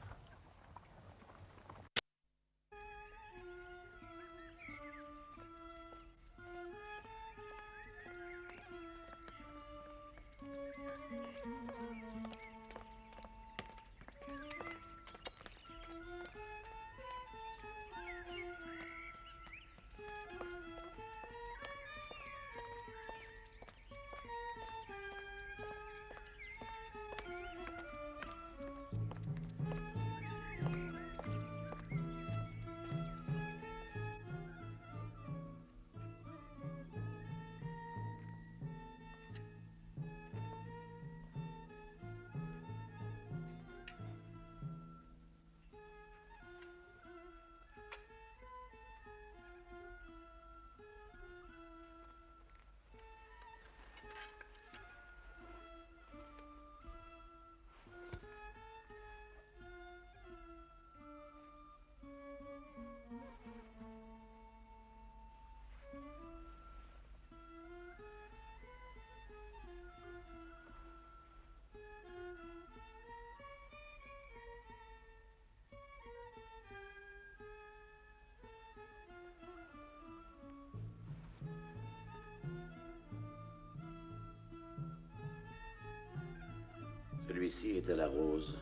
Celui-ci est à la rose.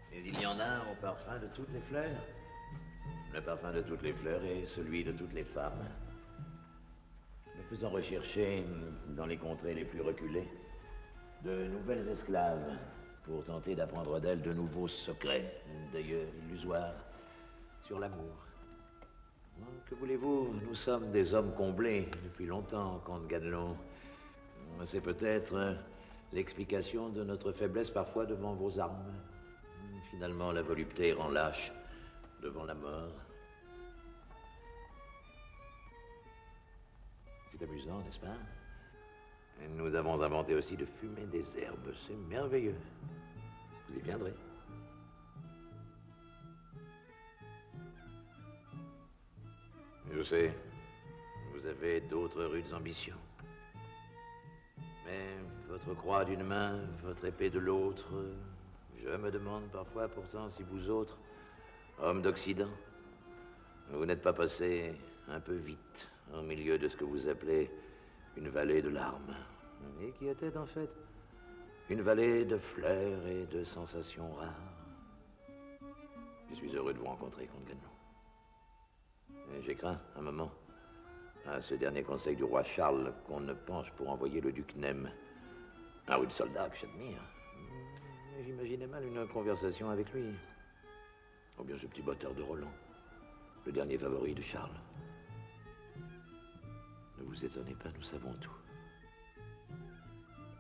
Mais il y en a un au parfum de toutes les fleurs. Le parfum de toutes les fleurs est celui de toutes les femmes. Nous faisons rechercher, dans les contrées les plus reculées, de nouvelles esclaves pour tenter d'apprendre d'elles de nouveaux secrets, d'ailleurs illusoires, sur l'amour. Que voulez-vous? Nous sommes des hommes comblés depuis longtemps, comte Ganelon. C'est peut-être l'explication de notre faiblesse parfois devant vos armes. Finalement, la volupté rend lâche devant la mort. C'est amusant, n'est-ce pas? Et nous avons inventé aussi de fumer des herbes. C'est merveilleux. Vous y viendrez. Je sais, vous avez d'autres rudes ambitions. Mais votre croix d'une main, votre épée de l'autre, je me demande parfois pourtant si vous autres, hommes d'Occident, vous n'êtes pas passés un peu vite au milieu de ce que vous appelez une vallée de larmes, et qui était en fait une vallée de fleurs et de sensations rares. Je suis heureux de vous rencontrer, comte Ganelon. Et j'ai craint, un moment, à ce dernier conseil du roi Charles, qu'on ne penche pour envoyer le duc Nem, un rude soldat que j'admire. Mais j'imaginais mal une conversation avec lui. Ou bien ce petit botteur de Roland, le dernier favori de Charles. Ne vous étonnez pas, nous savons tout.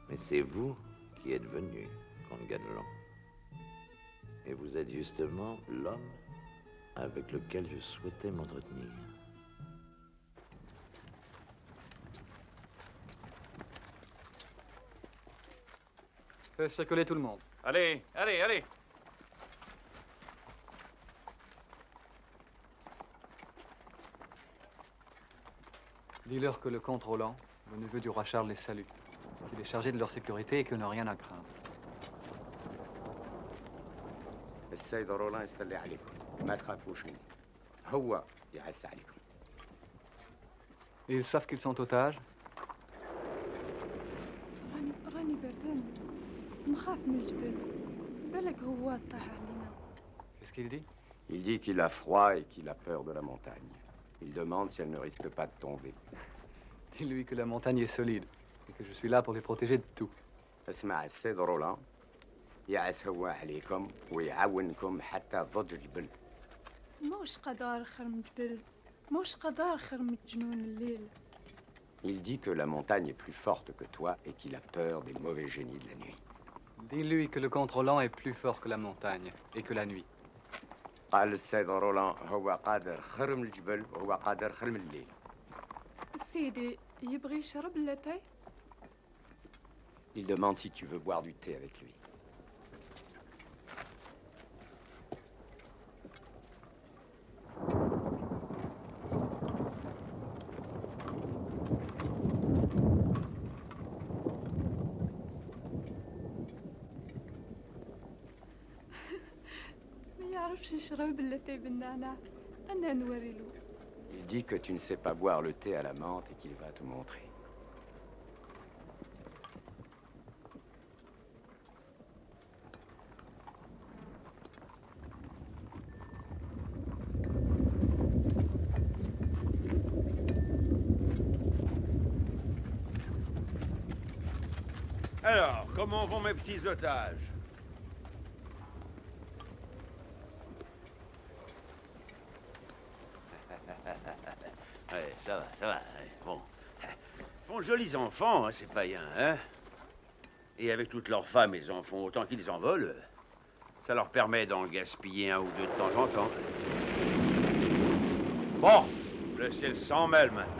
Mais c'est vous qui êtes venu, comte Ganelon. Et vous êtes justement l'homme avec lequel je souhaitais m'entretenir. Fais circuler tout le monde. Allez, allez, allez. Dis-leur que le comte Roland, le neveu du roi Charles, les salue. Qu'il est chargé de leur sécurité et qu'ils n'ont rien à craindre. السيد رولاند يسلي عليكم ما تخافوش منه هو يعز عليكم. Ils savent qu'ils sont otages? راني بردان نخاف من الجبل بالك هو طاح علينا. Qu'est-ce qu'il dit? Il dit qu'il a froid et qu'il a peur de la montagne. Il demande si elle ne risque pas de tomber. Dis-lui que la montagne est solide et que je suis là pour les protéger de tout. اسمع السيد رولاند يعز هو عليكم ويعاونكم حتى ضد الجبل. موش قدار خير من جبل موش قدار خير من جنون الليل. Il dit que la montagne est plus forte que toi et qu'il a peur des mauvais génies de la nuit. Dis-lui que le comte Roland est plus fort que la montagne et que la nuit. قال السيد رولاند هو قادر خير من الجبل وهو قادر خير من الليل. سيدي يبغي يشرب اللاتاي؟ Il demande si tu veux boire du thé avec lui. Il dit que tu ne sais pas boire le thé à la menthe et qu'il va te montrer. Alors, comment vont mes petits otages? Ouais, ça va, ouais, bon. Ils font de jolis enfants, hein, ces païens, hein? Et avec toutes leurs femmes, ils en font autant qu'ils en veulent. Ça leur permet d'en gaspiller un ou deux de temps en temps. Bon, le ciel s'en mêle maintenant.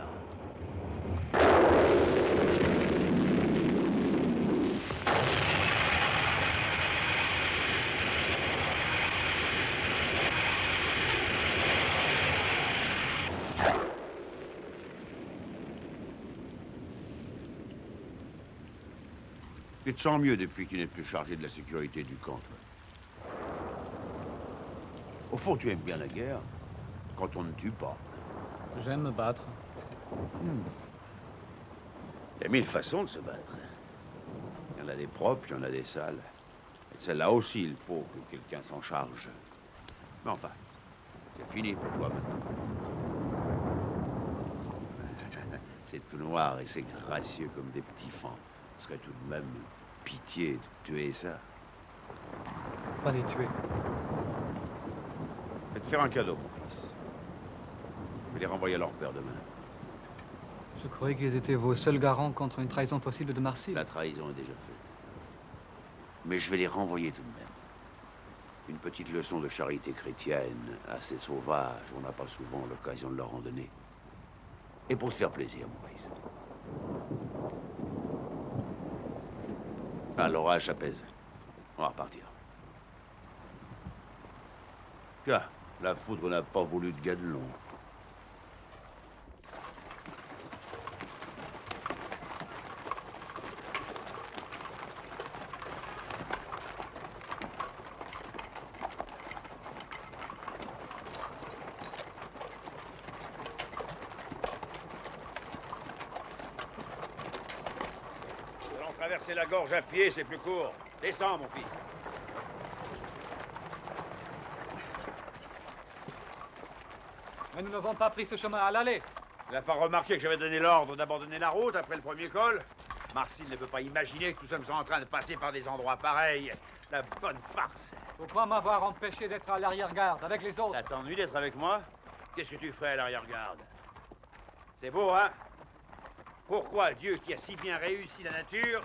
Tu te sens mieux depuis qu'il n'est plus chargé de la sécurité du camp, toi. Au fond, tu aimes bien la guerre, quand on ne tue pas. J'aime me battre. Il y a mille façons de se battre. Il y en a des propres, il y en a des sales. Et celle-là aussi, il faut que quelqu'un s'en charge. Mais enfin, c'est fini pour toi maintenant. C'est tout noir et c'est gracieux comme des petits fans. Ce serait tout de même pitié de tuer ça. Pas les tuer. Je vais te faire un cadeau, mon fils. Je vais les renvoyer à leur père demain. Je croyais qu'ils étaient vos seuls garants contre une trahison possible de Marcy. La trahison est déjà faite. Mais je vais les renvoyer tout de même. Une petite leçon de charité chrétienne, assez sauvage, on n'a pas souvent l'occasion de leur en donner. Et pour te faire plaisir, mon fils. Ah, l'orage s'apaise. On va repartir. Tiens, la foudre n'a pas voulu de Ganelon. Traverser la gorge à pied, c'est plus court. Descends, mon fils. Mais nous n'avons pas pris ce chemin à l'aller. Il n'a pas remarqué que j'avais donné l'ordre d'abandonner la route après le premier col? Marcy ne peut pas imaginer que nous sommes en train de passer par des endroits pareils. La bonne farce. Pourquoi m'avoir empêché d'être à l'arrière-garde avec les autres? Ça t'ennuie d'être avec moi? Qu'est-ce que tu ferais à l'arrière-garde? C'est beau, hein? Pourquoi Dieu, qui a si bien réussi la nature,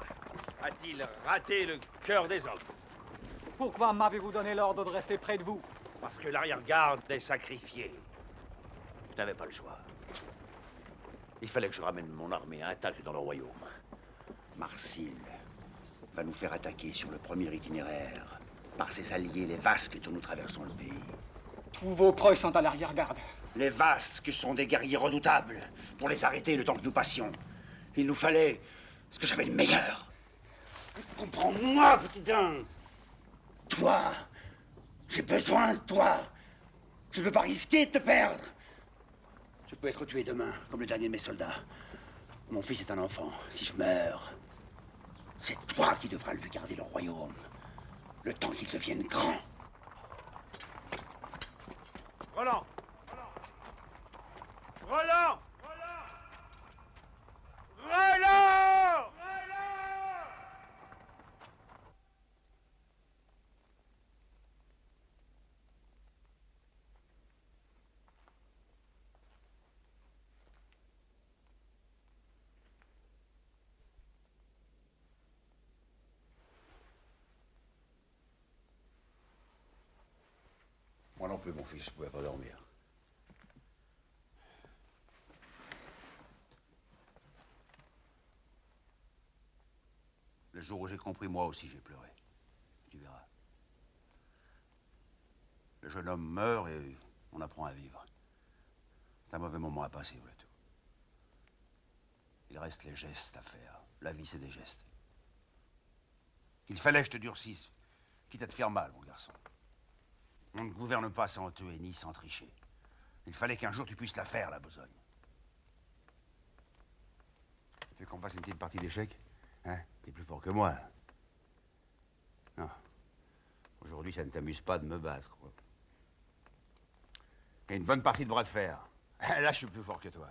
a-t-il raté le cœur des hommes? Pourquoi m'avez-vous donné l'ordre de rester près de vous? Parce que l'arrière-garde est sacrifié. Je n'avais pas le choix. Il fallait que je ramène mon armée intacte dans le royaume. Marsil va nous faire attaquer sur le premier itinéraire par ses alliés, les Vasques, dont nous traversons le pays. Tous vos proches sont à l'arrière-garde. Les Vasques sont des guerriers redoutables. Pour les arrêter le temps que nous passions, il nous fallait ce que j'avais le meilleur. Comprends-moi, petit daim. Toi, j'ai besoin de toi. Je ne veux pas risquer de te perdre. Je peux être tué demain, comme le dernier de mes soldats. Mon fils est un enfant. Si je meurs, c'est toi qui devras lui garder le royaume, le temps qu'il devienne grand. Roland! Roland! Roland! Moi non plus, mon fils, je pouvais pas dormir. Le jour où j'ai compris, moi aussi j'ai pleuré. Tu verras. Le jeune homme meurt et on apprend à vivre. C'est un mauvais moment à passer, voilà tout. Il reste les gestes à faire. La vie, c'est des gestes. Il fallait que je te durcisse, quitte à te faire mal, mon garçon. On ne gouverne pas sans tuer, ni sans tricher. Il fallait qu'un jour tu puisses la faire, la besogne. Tu veux qu'on fasse une petite partie d'échecs? Hein? T'es plus fort que moi. Non. Aujourd'hui, ça ne t'amuse pas de me battre, quoi. Et une bonne partie de bras de fer. Là, je suis plus fort que toi.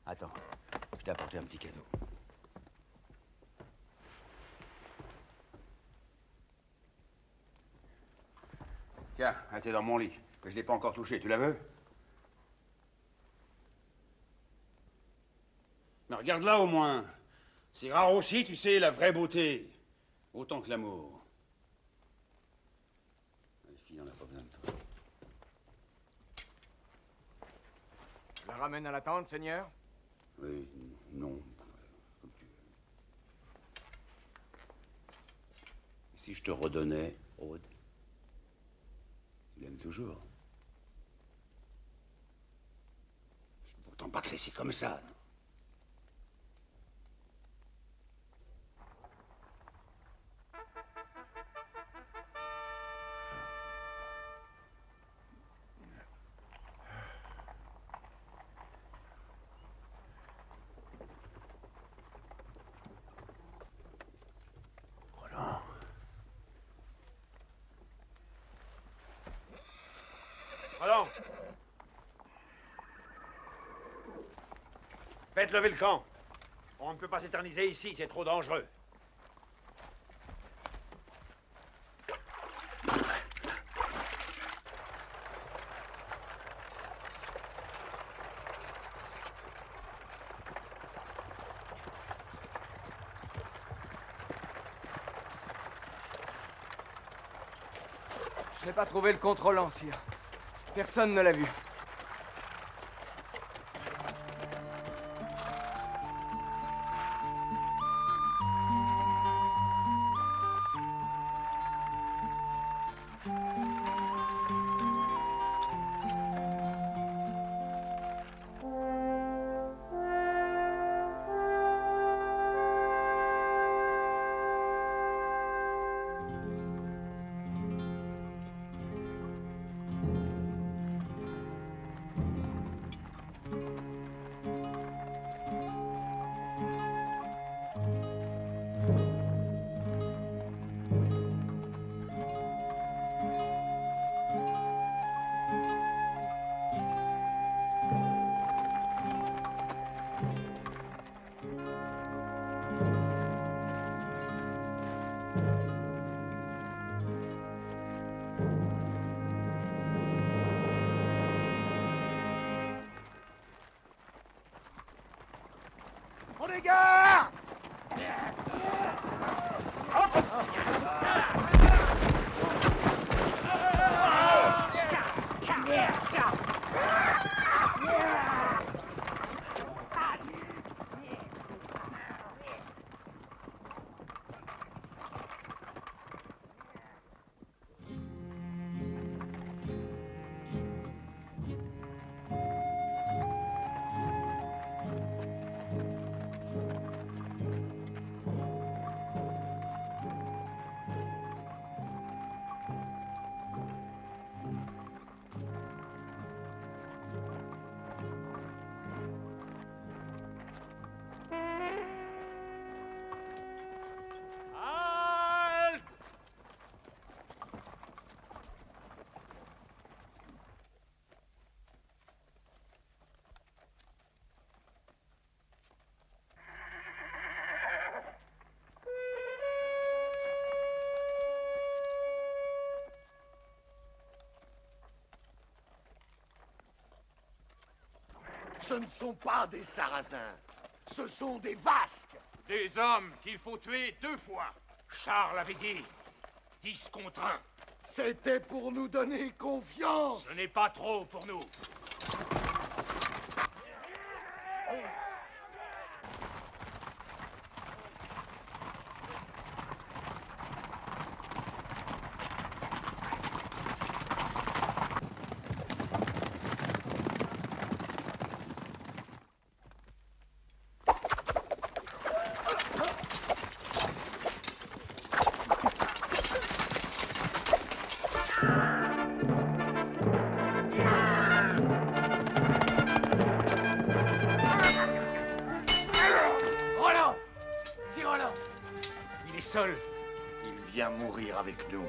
Attends, je t'ai apporté un petit cadeau. Tiens, elle est dans mon lit, que je l'ai pas encore touché. Tu la veux? Mais regarde-la au moins. C'est rare aussi, tu sais, la vraie beauté. Autant que l'amour. Les filles, on n'a pas besoin de toi. Je la ramène à la tente, Seigneur? Oui, non. Comme tu veux. Si je te redonnais, Aude, tu l'aimes toujours. Je ne peux pourtant pas te laisser comme ça. Non? Faites lever le camp. On ne peut pas s'éterniser ici, c'est trop dangereux. Je n'ai pas trouvé le contrôlant, sire. Personne ne l'a vu. On égare! Ce ne sont pas des Sarrasins, ce sont des Vasques. Des hommes qu'il faut tuer 2 fois. Charles avait dit 10 contre 1. C'était pour nous donner confiance. Ce n'est pas trop pour nous. Roland! C'est Roland! Il est seul. Il vient mourir avec nous.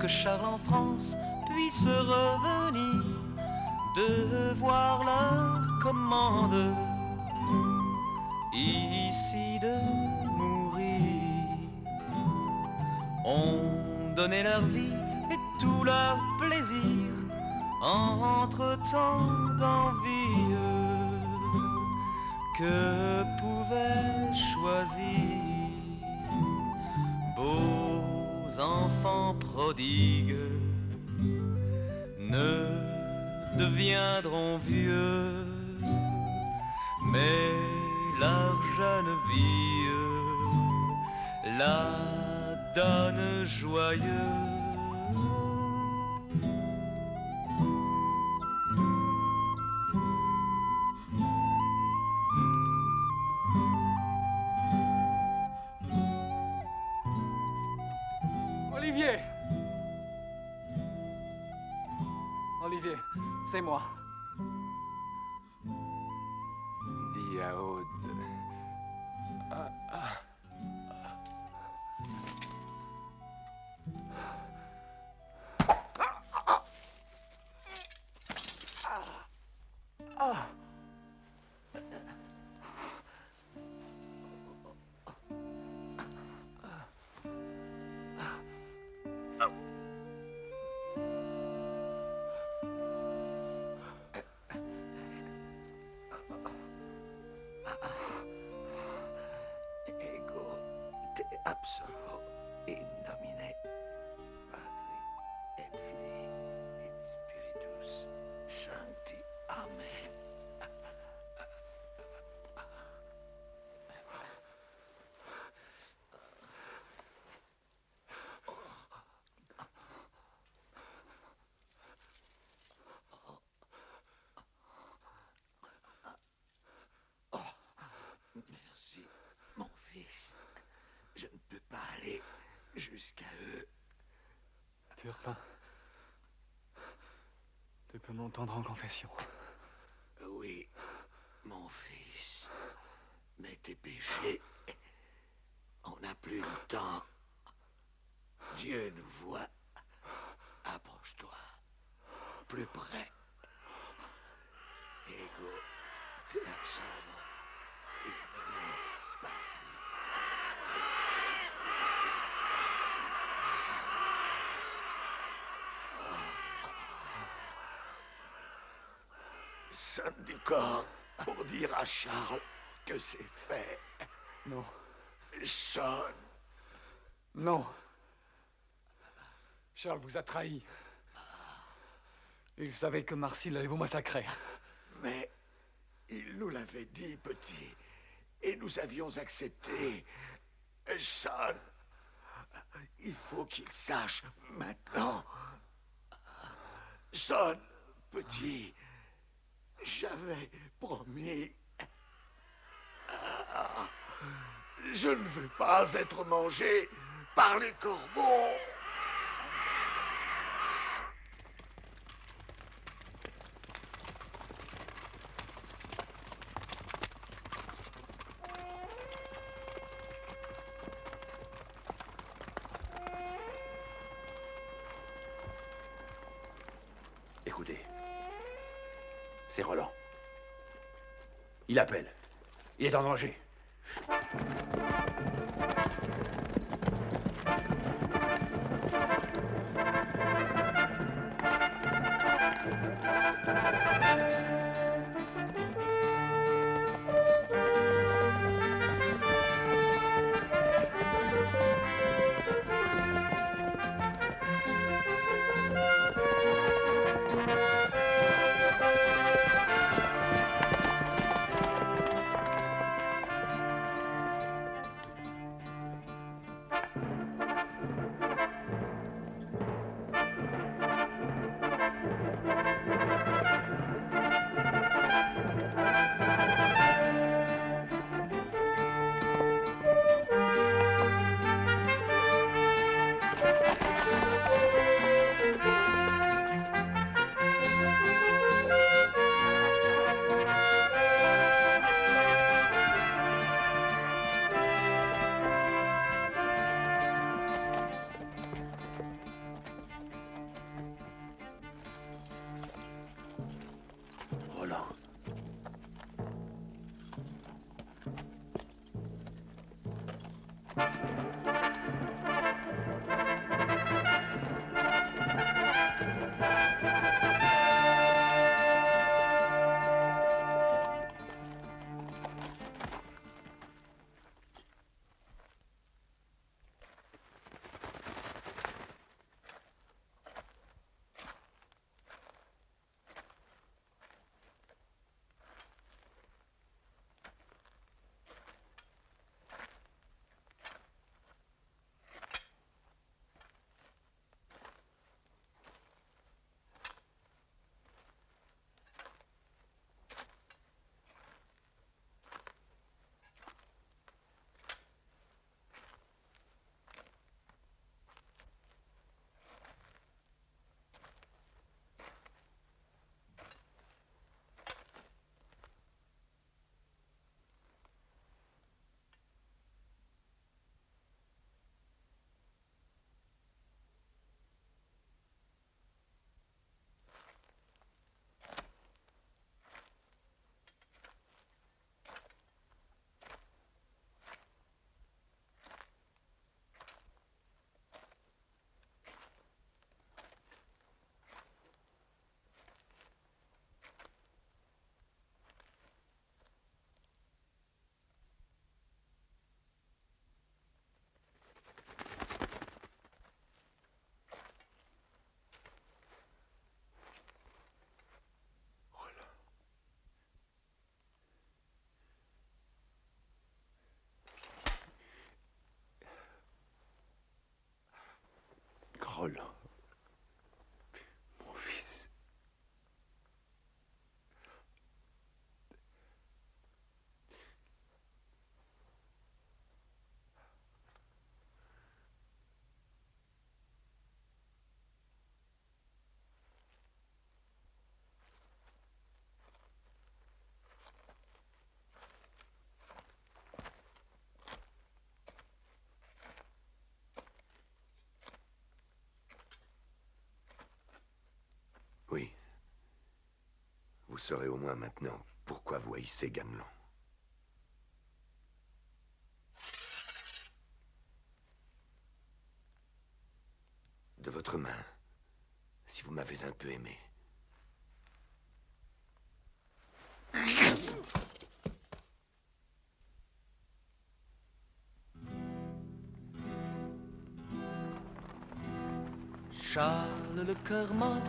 que Charles en France puisse revenir, de voir leur commande ici de mourir. On donnait leur vie et tout leur plaisir entre tant d'envie que pouvaient choisir. Beaux enfants prodigues ne deviendront vieux, mais leur jeune vie la donne joyeux. Olivier! Olivier, c'est moi. Dis à Aude. Ego te absolvo in nomine Patri et Filii et Spiritus Sancti. Amen. Merci, mon fils. Je ne peux pas aller jusqu'à eux. Turpin, tu peux m'entendre en confession. Oui, mon fils. Mais tes péchés, on n'a plus le temps. Dieu nous voit. Approche-toi. Plus près. Ego te absolvo. In nomine Patri, Filii et Spiritus Sancti. Sonne du corps pour dire à Charles que c'est fait. Non. Sonne. Non. Charles vous a trahi. Il savait que Marcille allait vous massacrer. Mais il nous l'avait dit, petit, et nous avions accepté. Sonne. Il faut qu'il sache maintenant. Sonne, petit. J'avais promis. Je ne veux pas être mangé par les corbeaux. Écoutez, c'est Roland. Il appelle. Il est en danger. parole. Mon fils. Oui. Vous saurez au moins maintenant pourquoi vous haïssez Ganelon. De votre main, si vous m'avez un peu aimé. Charles le cœur mort,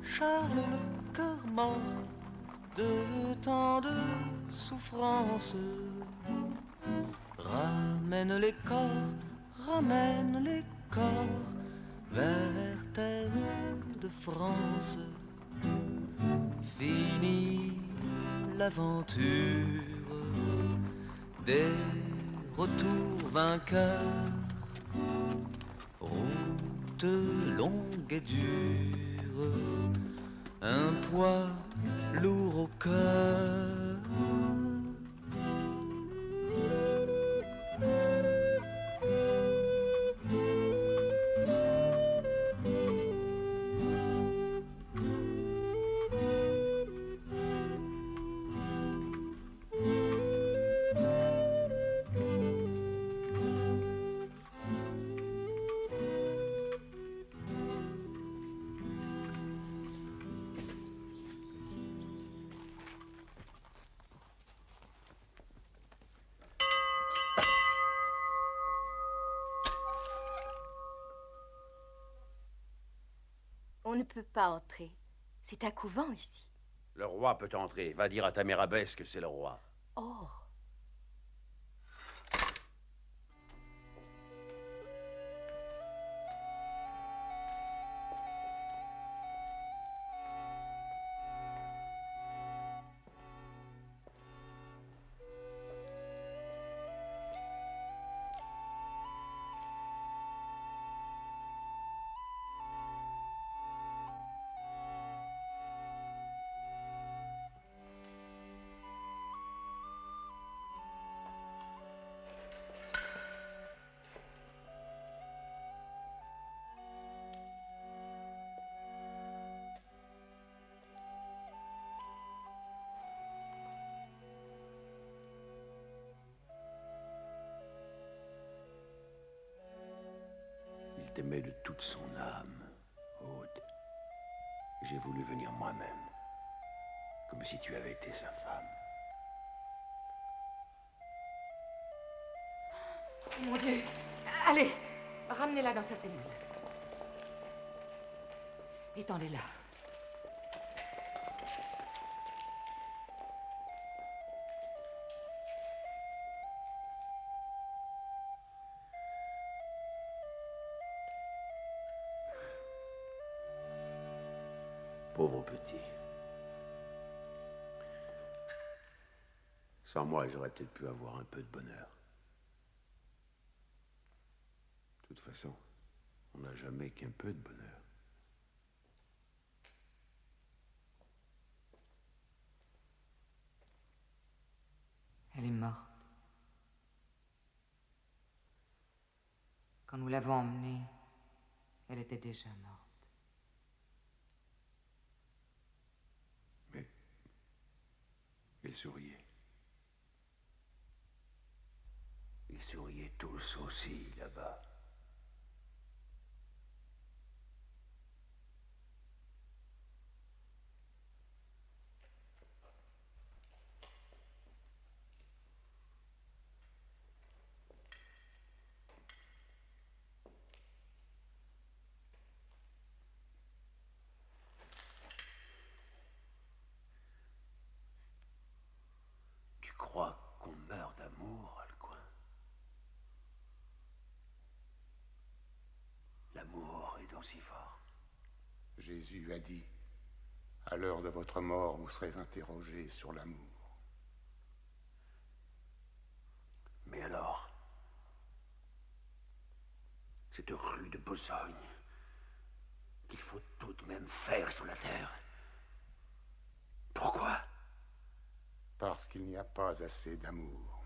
Charles le cœur mort, de tant de souffrances. Ramène les corps vers terre de France. Fini l'aventure des retours vainqueurs. Route longue et dure, un poids lourd au cœur. On ne peut pas entrer. C'est un couvent ici. Le roi peut entrer. Va dire à ta mère abbesse que c'est le roi. Oh. Il t'aimait de toute son âme, Aude. J'ai voulu venir moi-même, comme si tu avais été sa femme. Mon Dieu! Allez, ramenez-la dans sa cellule. Étendez-la. Pauvre petit. Sans moi, j'aurais peut-être pu avoir un peu de bonheur. De toute façon, on n'a jamais qu'un peu de bonheur. Elle est morte. Quand nous l'avons emmenée, elle était déjà morte. Ils souriaient. Ils souriaient tous aussi, là-bas. Tu crois qu'on meurt d'amour, Alcuin? donc si fort? Jésus a dit, à l'heure de votre mort, vous serez interrogés sur l'amour. Mais alors, cette rue de besogne qu'il faut tout de même faire sur la terre. Pourquoi? Parce qu'il n'y a pas assez d'amour.